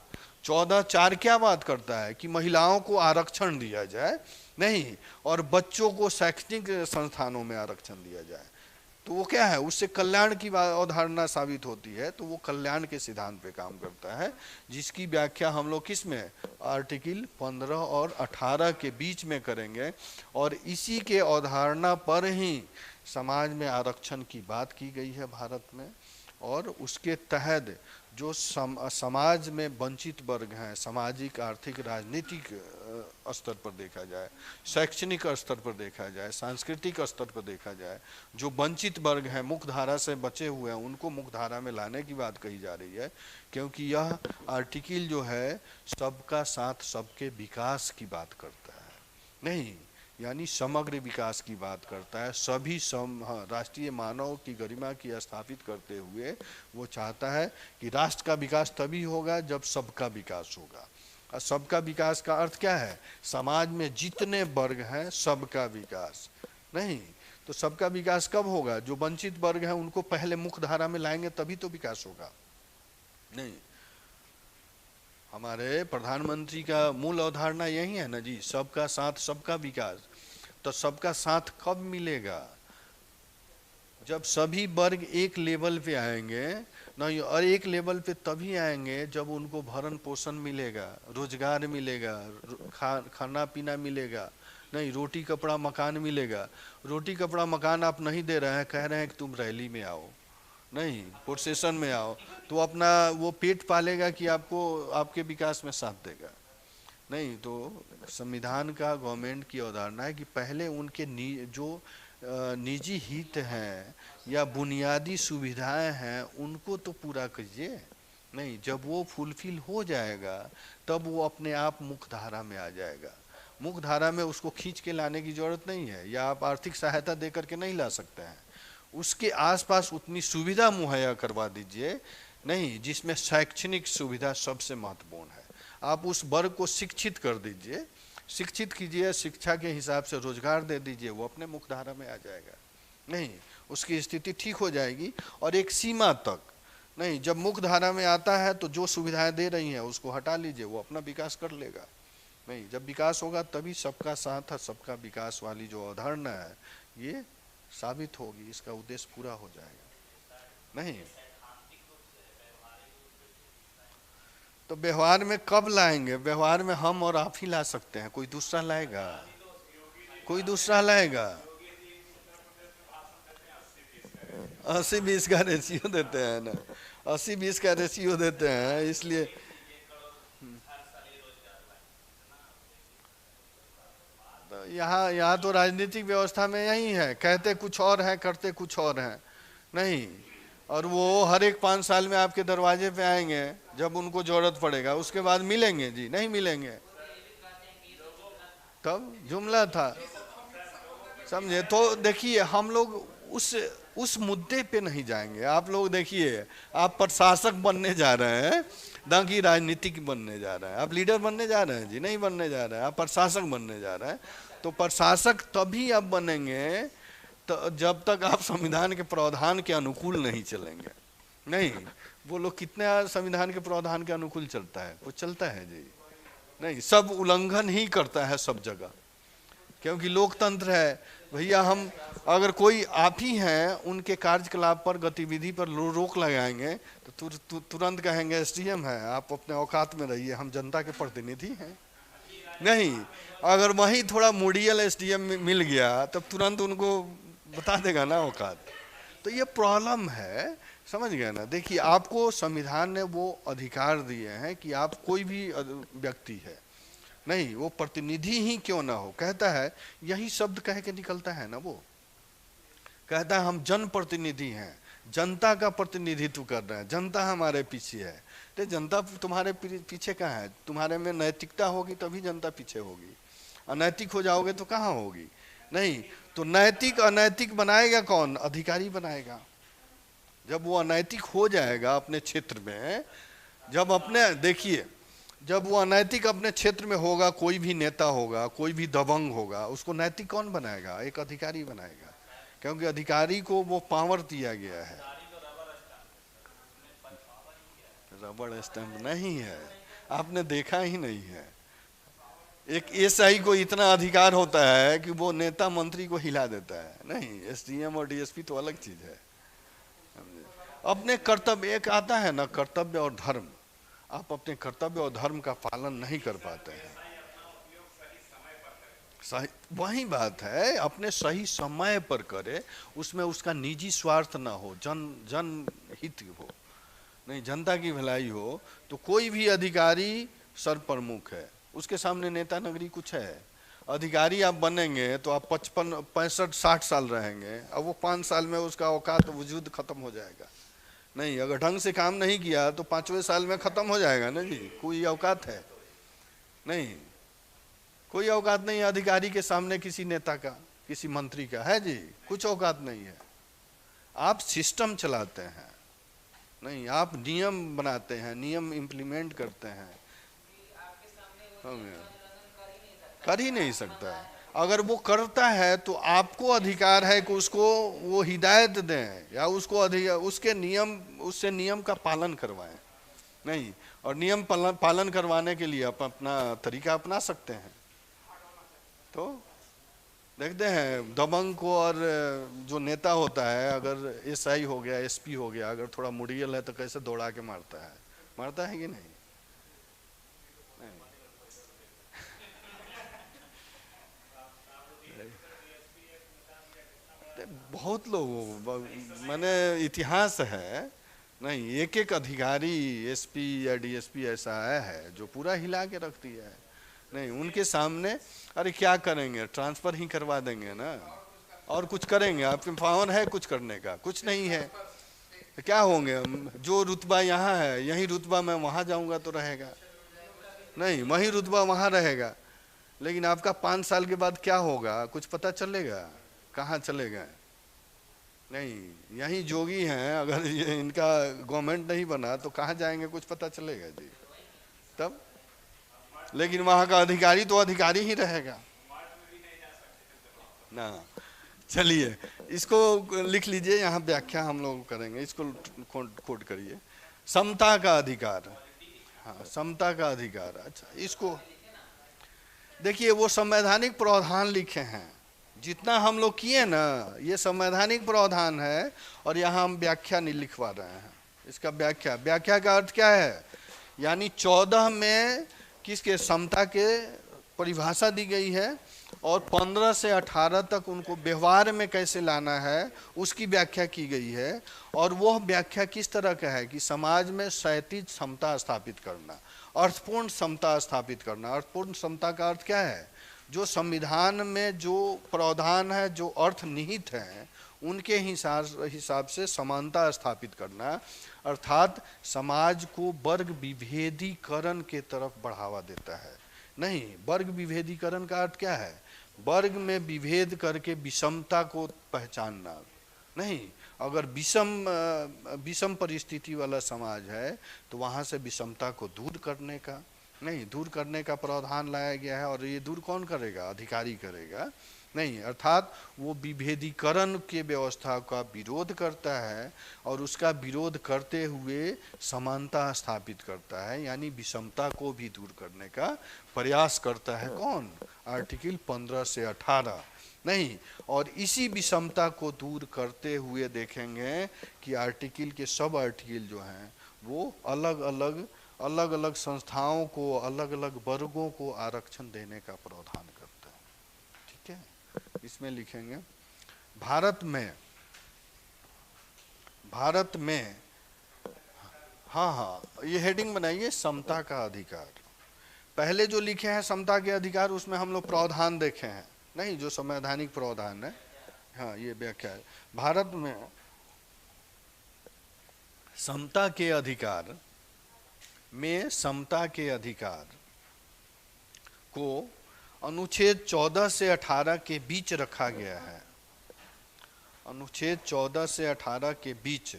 [SPEAKER 1] क्या बात करता है कि महिलाओं को आरक्षण दिया जाए, नहीं, और बच्चों को शैक्षणिक संस्थानों में आरक्षण दिया जाए। तो वो क्या है, उससे कल्याण की अवधारणा साबित होती है, तो वो कल्याण के सिद्धांत पे काम करता है, जिसकी व्याख्या हम लोग किस में, आर्टिकल 15 और 18 के बीच में करेंगे। और इसी के अवधारणा पर ही समाज में आरक्षण की बात की गई है भारत में, और उसके तहत जो समाज में वंचित वर्ग हैं, सामाजिक, आर्थिक, राजनीतिक स्तर पर देखा जाए, शैक्षणिक स्तर पर देखा जाए, सांस्कृतिक स्तर पर देखा जाए, जो वंचित वर्ग हैं, मुख्य धारा से बचे हुए हैं, उनको मुख्य धारा में लाने की बात कही जा रही है। क्योंकि यह आर्टिकल जो है सबका साथ सबके विकास की बात करता है, नहीं, यानी समग्र विकास की बात करता है। सभी राष्ट्रीय मानव की गरिमा की स्थापित करते हुए वो चाहता है कि राष्ट्र का विकास तभी होगा जब सबका विकास होगा। और सबका विकास का अर्थ क्या है, समाज में जितने वर्ग हैं सबका विकास, नहीं, तो सबका विकास कब होगा, जो वंचित वर्ग हैं उनको पहले मुख्य धारा में लाएंगे तभी तो विकास होगा, नहीं। हमारे प्रधानमंत्री का मूल अवधारणा यही है ना जी, सबका साथ सबका विकास। तो सबका साथ कब मिलेगा, जब सभी वर्ग एक लेवल पे आएंगे, नहीं, और एक लेवल पे तभी आएंगे जब उनको भरण पोषण मिलेगा, रोजगार मिलेगा, खाना पीना मिलेगा, नहीं, रोटी कपड़ा मकान मिलेगा। रोटी कपड़ा मकान आप नहीं दे रहे हैं, कह रहे हैं कि तुम रैली में आओ, नहीं, प्रोसेशन में आओ, तो अपना वो पेट पालेगा कि आपको आपके विकास में साथ देगा, नहीं। तो संविधान का, गवर्नमेंट की अवधारणा है कि पहले उनके जो निजी हित हैं या बुनियादी सुविधाएं हैं उनको तो पूरा कीजिए, नहीं, जब वो फुलफिल हो जाएगा तब वो अपने आप मुख्य धारा में आ जाएगा। मुख्य धारा में उसको खींच के लाने की जरूरत नहीं है, या आप आर्थिक सहायता दे करके नहीं ला सकते हैं। उसके आसपास उतनी सुविधा मुहैया करवा दीजिए, नहीं, जिसमें शैक्षणिक सुविधा सबसे महत्वपूर्ण है। आप उस वर्ग को शिक्षित कर दीजिए, शिक्षित कीजिए, शिक्षा के हिसाब से रोजगार दे दीजिए, वो अपने मुख्य धारा में आ जाएगा। नहीं, उसकी स्थिति ठीक हो जाएगी। और एक सीमा तक, नहीं, जब मुख्य धारा में आता है तो जो सुविधाएं दे रही हैं उसको हटा लीजिए, वो अपना विकास कर लेगा। नहीं, जब विकास होगा तभी सबका साथ है सबका विकास वाली जो अवधारणा है ये साबित होगी, इसका उद्देश्य पूरा हो जाएगा। नहीं, तो व्यवहार में कब लाएंगे? व्यवहार में हम और आप ही ला सकते हैं, कोई दूसरा लाएगा? कोई दूसरा लाएगा? 80-20 का रेशियो देते हैं ना, 80-20 का रेशियो देते हैं, इसलिए तो यहाँ तो राजनीतिक व्यवस्था में यही है, कहते कुछ और है, करते कुछ और है। नहीं, और वो हर एक 5 साल में आपके दरवाजे पे आएंगे जब उनको जरूरत पड़ेगा, उसके बाद मिलेंगे जी? नहीं मिलेंगे। तब जुमला था, समझे? तो देखिए, हम लोग उस मुद्दे पे नहीं जाएंगे। आप लोग देखिए, आप प्रशासक बनने जा रहे हैं ना कि राजनीतिक बनने जा रहे हैं। आप लीडर बनने जा रहे हैं जी? नहीं बनने जा रहे हैं, आप प्रशासक बनने जा रहे हैं। तो प्रशासक तभी आप बनेंगे तो जब तक आप संविधान के प्रावधान के अनुकूल नहीं चलेंगे। नहीं, वो लोग कितने संविधान के प्रावधान के अनुकूल चलता है? वो चलता है जी? नहीं, सब उल्लंघन ही करता है सब जगह, क्योंकि लोकतंत्र है भैया। हम अगर कोई आप ही हैं उनके कार्यकलाप पर, गतिविधि पर रोक लगाएंगे तो तुरंत कहेंगे एसडीएम है, आप अपने औकात में रहिए, हम जनता के प्रतिनिधि हैं। नहीं, अगर वहीं थोड़ा मोडियल एसडीएम मिल गया तब तुरंत उनको बता देगा ना औकात। तो ये प्रॉब्लम है, समझ गए ना? देखिए, आपको संविधान ने वो अधिकार दिए हैं कि आप कोई भी व्यक्ति है, नहीं, वो प्रतिनिधि ही क्यों ना हो, कहता है, यही शब्द कह के निकलता है ना, वो कहता है हम जनप्रतिनिधि हैं, जनता का प्रतिनिधित्व कर रहे हैं, जनता हमारे पीछे है। तो जनता तुम्हारे पीछे कहाँ है? तुम्हारे में नैतिकता होगी तभी जनता पीछे होगी, अनैतिक हो जाओगे तो कहाँ होगी? नहीं, तो नैतिक अनैतिक बनाएगा कौन? अधिकारी बनाएगा। जब वो अनैतिक हो जाएगा अपने क्षेत्र में, जब अपने, देखिए, जब वो अनैतिक अपने क्षेत्र में होगा, कोई भी नेता होगा, कोई भी दबंग होगा, उसको नैतिक कौन बनाएगा? एक अधिकारी बनाएगा, क्योंकि अधिकारी को वो पावर दिया गया है। रबड़ स्टैंप नहीं है, आपने देखा ही नहीं है। एक एसआई को इतना अधिकार होता है कि वो नेता मंत्री को हिला देता है। नहीं, एसडीएम और डीएसपी तो अलग चीज है। अपने कर्तव्य, एक आता है ना कर्तव्य और धर्म, आप अपने कर्तव्य और धर्म का पालन नहीं कर पाते हैं। सही, वही बात है, अपने सही समय पर करे, उसमें उसका निजी स्वार्थ ना हो, जन हित हो, नहीं, जनता की भलाई हो। तो कोई भी अधिकारी सर्वप्रमुख है, उसके सामने नेता नगरी कुछ है। अधिकारी आप बनेंगे तो आप 55, 65, 60 साल रहेंगे, अब वो 5 साल में उसका औकात वजूद खत्म हो जाएगा। नहीं, अगर ढंग से काम नहीं किया तो 5वें साल में खत्म हो जाएगा ना जी। कोई औकात है? नहीं, कोई औकात नहीं है अधिकारी के सामने किसी नेता का, किसी मंत्री का, है जी? कुछ औकात नहीं है। आप सिस्टम चलाते हैं, नहीं, आप नियम बनाते हैं, नियम इम्प्लीमेंट करते हैं। कर ही नहीं सकता है। अगर वो करता है तो आपको अधिकार है कि उसको वो हिदायत दें या उसको उसके नियम, उससे नियम का पालन करवाएं। नहीं, और नियम पालन करवाने के लिए आप अपना तरीका अपना सकते हैं। तो देखते हैं दबंग को, और जो नेता होता है, अगर एसआई हो गया, एसपी हो गया, अगर थोड़ा मुड़ियल है तो कैसे दौड़ा के मारता है कि नहीं? बहुत लोग, मैंने इतिहास है, नहीं, एक एक अधिकारी एसपी या डीएसपी ऐसा आया है जो पूरा हिला के रख दिया है। नहीं, उनके सामने अरे क्या करेंगे, ट्रांसफर ही करवा देंगे ना, और कुछ करेंगे? आपके पावर है कुछ करने का? कुछ नहीं है। तो क्या होंगे जो रुतबा यहाँ है यही रुतबा मैं वहाँ जाऊँगा तो रहेगा नहीं, वही रुतबा वहाँ रहेगा। लेकिन आपका 5 साल के बाद क्या होगा कुछ पता चलेगा? कहाँ चलेगा? नहीं, यही जोगी हैं, अगर ये इनका गवर्नमेंट नहीं बना तो कहाँ जाएंगे कुछ पता चलेगा जी तब। लेकिन वहाँ का अधिकारी तो अधिकारी ही रहेगा ना। चलिए इसको लिख लीजिए, यहाँ व्याख्या हम लोग करेंगे, इसको कोट करिए। समता का अधिकार, हाँ समता का अधिकार। अच्छा इसको देखिए, वो संवैधानिक प्रावधान लिखे हैं, जितना हम लोग किए ना ये संवैधानिक प्रावधान है, और यहाँ हम व्याख्या नहीं लिखवा रहे हैं। इसका व्याख्या का अर्थ क्या है? यानी 14 में किसके समता के परिभाषा दी गई है, और 15 से 18 तक उनको व्यवहार में कैसे लाना है उसकी व्याख्या की गई है। और वह व्याख्या किस तरह का है कि समाज में क्षैतिज समता स्थापित करना, अर्थपूर्ण समता स्थापित करना। अर्थपूर्ण समता का अर्थ क्या है? जो संविधान में जो प्रावधान है, जो अर्थ निहित हैं, उनके हिसाब से समानता स्थापित करना, अर्थात समाज को वर्ग विभेदीकरण के तरफ बढ़ावा देता है। नहीं, वर्ग विभेदीकरण का अर्थ क्या है? वर्ग में विभेद करके विषमता को पहचानना नहीं। अगर विषम परिस्थिति वाला समाज है तो वहाँ से विषमता को दूर करने का नहीं, दूर करने का प्रावधान लाया गया है। और ये दूर कौन करेगा? अधिकारी करेगा नहीं, अर्थात वो विभेदीकरण के व्यवस्था का विरोध करता है, और उसका विरोध करते हुए समानता स्थापित करता है, यानी विषमता को भी दूर करने का प्रयास करता है। कौन? आर्टिकल 15 से 18 नहीं। और इसी विषमता को दूर करते हुए देखेंगे कि आर्टिकल के सब आर्टिकल जो हैं वो अलग अलग संस्थाओं को, अलग अलग वर्गों को आरक्षण देने का प्रावधान करता है। ठीक है, इसमें लिखेंगे भारत में हाँ ये हेडिंग बनाइए, समता का अधिकार। पहले जो लिखे हैं समता के अधिकार, उसमें हम लोग प्रावधान देखे हैं नहीं, जो संवैधानिक प्रावधान है। हाँ ये व्याख्या है। भारत में समता के अधिकार में समता के अधिकार को अनुच्छेद 14 से 18 के बीच रखा गया है। अनुच्छेद 14 से 18 के बीच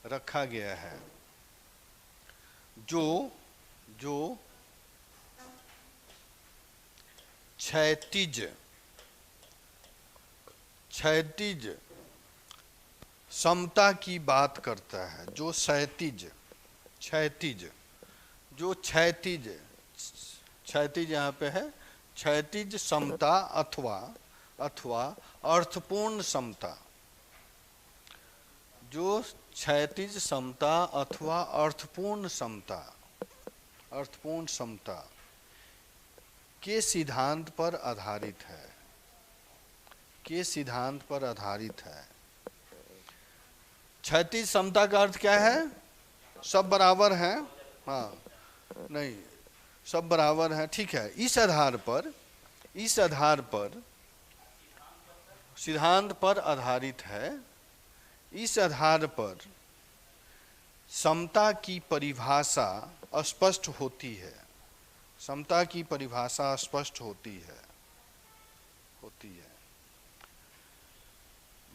[SPEAKER 1] रखा गया है, जो क्षैतिज समता की बात करता है। जो क्षैतिज यहाँ पे है, क्षैतिज समता अथवा अर्थपूर्ण समता। जो क्षैतिज समता अथवा अर्थपूर्ण समता के सिद्धांत पर आधारित है। क्षैतिज समता का अर्थ क्या है? सब बराबर हैं। हाँ नहीं, सब बराबर हैं, ठीक है। इस आधार पर सिद्धांत पर आधारित है। इस आधार पर समता की परिभाषा स्पष्ट होती है। समता की परिभाषा स्पष्ट होती है।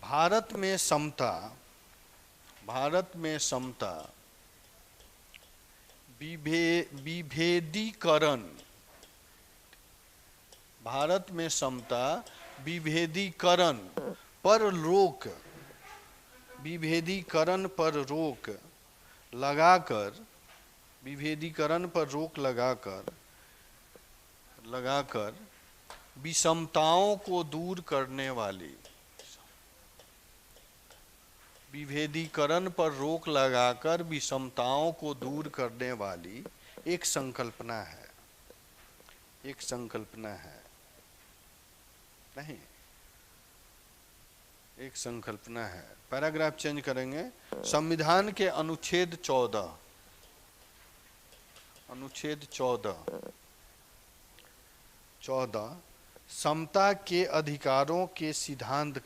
[SPEAKER 1] भारत में समता विभेदीकरण, भारत में समता विभेदीकरण पर रोक लगाकर विषमताओं को दूर करने वाली, विभेदीकरण पर रोक लगाकर विषमताओं को दूर करने वाली एक संकल्पना है। नहीं, एक संकल्पना है। पैराग्राफ चेंज करेंगे। संविधान के अनुच्छेद 14 समता के अधिकारों के सिद्धांत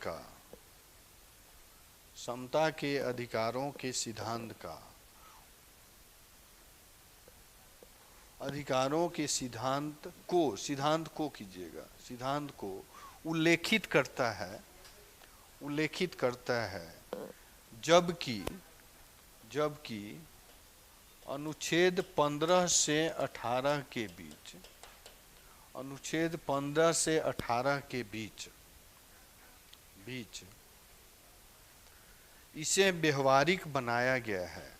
[SPEAKER 1] समता के अधिकारों के सिद्धांत का, अधिकारों के सिद्धांत को कीजिएगा, सिद्धांत को उल्लेखित करता है जबकि अनुच्छेद 15 से 18 के बीच, अनुच्छेद 15 से 18 के बीच इसे व्यवहारिक बनाया गया है।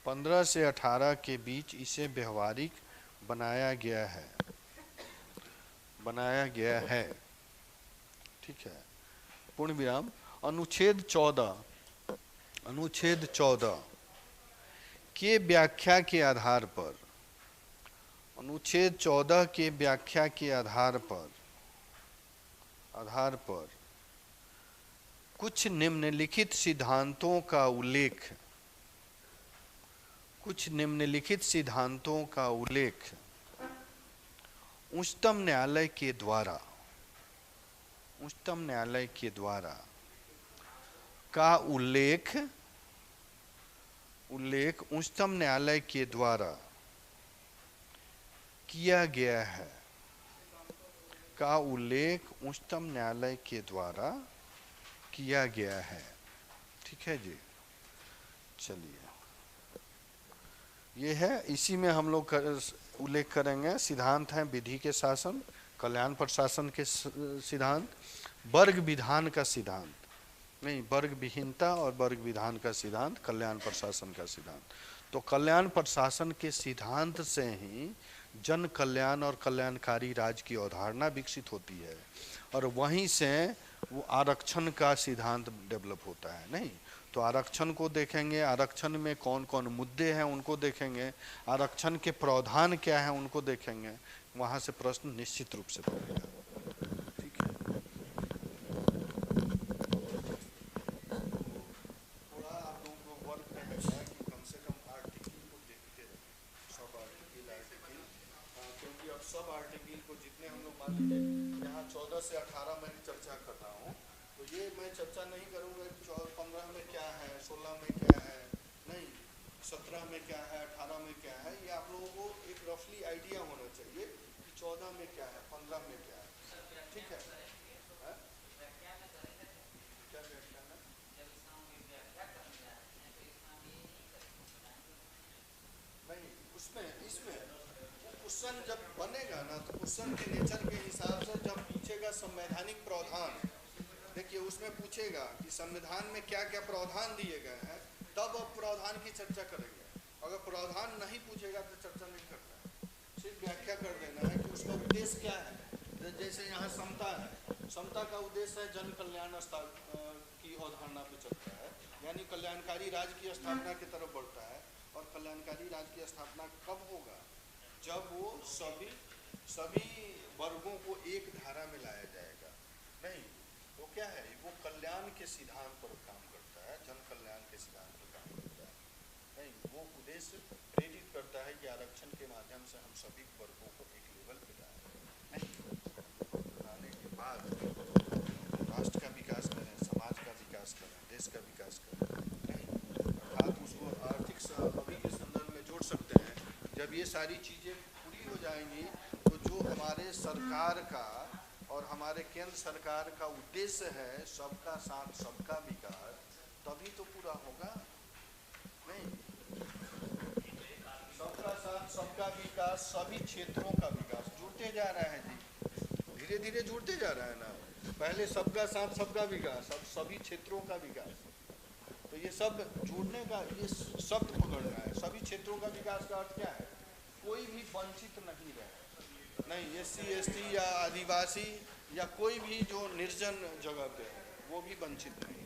[SPEAKER 1] 15 से 18 के बीच इसे व्यवहारिक बनाया गया है। ठीक है, पूर्ण विराम। अनुच्छेद 14 के व्याख्या के आधार पर, अनुच्छेद 14 के व्याख्या के आधार पर कुछ निम्नलिखित सिद्धांतों का उल्लेख, उच्चतम न्यायालय के द्वारा उच्चतम न्यायालय के द्वारा किया गया है, का उल्लेख उच्चतम न्यायालय के द्वारा किया गया है। ठीक है जी, चलिए ये है, इसी में हम लोग उल्लेख करेंगे। सिद्धांत हैं विधि के शासन, कल्याण प्रशासन के सिद्धांत, वर्ग विधान का सिद्धांत, नहीं वर्ग विहीनता और वर्ग विधान का सिद्धांत, कल्याण प्रशासन का सिद्धांत। तो कल्याण प्रशासन के सिद्धांत से ही जन कल्याण और कल्याणकारी राज की अवधारणा विकसित होती है, और वहीं से वो आरक्षण का सिद्धांत डेवलप होता है। नहीं तो आरक्षण को देखेंगे, आरक्षण में कौन कौन मुद्दे हैं उनको देखेंगे, आरक्षण के प्रावधान क्या है उनको देखेंगे, वहाँ से प्रश्न निश्चित रूप से बनेगा। ठीक है, थोड़ा आप लोगों को वर्क रहेगा कि कम से कम आर्टिकल को देखते रहे, सब आर्टिकल, क्योंकि अब सब आर्टिकल को जितने हम लोग, मान लीजिए यहाँ 14 से 18 में चर्चा कर रहा हूँ, तो ये मैं चर्चा नहीं करूँगा 15 में क्या है, 16 में क्या है, नहीं 17 में क्या है, 18 में क्या है, ये आप लोगों को एक रफली आइडिया होना चाहिए कि 14 में क्या है, 15 में क्या है। ठीक है, क्या व्याख्यान है? नहीं उसमें, इसमें क्वेश्चन जब बनेगा ना, तो क्वेश्चन के नेचर के हिसाब से जब पूछेगा संवैधानिक प्रावधान, देखिए उसमें पूछेगा कि संविधान में क्या क्या प्रावधान दिए गए हैं, तब अब प्रावधान की चर्चा करेंगे। अगर प्रावधान नहीं पूछेगा तो चर्चा नहीं करता है, सिर्फ व्याख्या कर देना है कि उसका उद्देश्य क्या है। जैसे यहाँ समता है, समता का उद्देश्य है जन कल्याण की अवधारणा पे चलता है, यानी कल्याणकारी राज्य की स्थापना की तरफ बढ़ता है। और कल्याणकारी राज्य की स्थापना कब होगा? जब वो सभी वर्गों को एक धारा में लाया जाएगा। नहीं तो क्या है, वो कल्याण के सिद्धांत पर काम करता है, जन कल्याण के सिद्धांत पर काम करता है। नहीं वो उद्देश्य प्रेरित करता है कि आरक्षण के माध्यम से हम सभी वर्गों को एक लेवल पे लाएं, नहीं लाने के बाद राष्ट्र का विकास करें, समाज का विकास करें, देश का विकास करें। नहीं अर्थात उसको आर्थिक अभी के संदर्भ में जोड़ सकते हैं। जब ये सारी चीज़ें पूरी हो जाएंगी तो जो हमारे सरकार का और हमारे केंद्र सरकार का उद्देश्य है सबका साथ सबका विकास, तभी तो पूरा होगा। नहीं सबका साथ सबका विकास, सभी क्षेत्रों का विकास जुड़ते जा रहा है जी, धीरे धीरे जुड़ते जा रहा है ना। पहले सबका साथ सबका विकास, अब सभी क्षेत्रों का विकास। तो ये सब जुड़ने का ये शब्द पकड़ना है। सभी क्षेत्रों का विकास का अर्थ क्या है? कोई भी वंचित नहीं रहे, नहीं SC ST या आदिवासी या कोई भी जो निर्जन जगह पे है वो भी वंचित नहीं।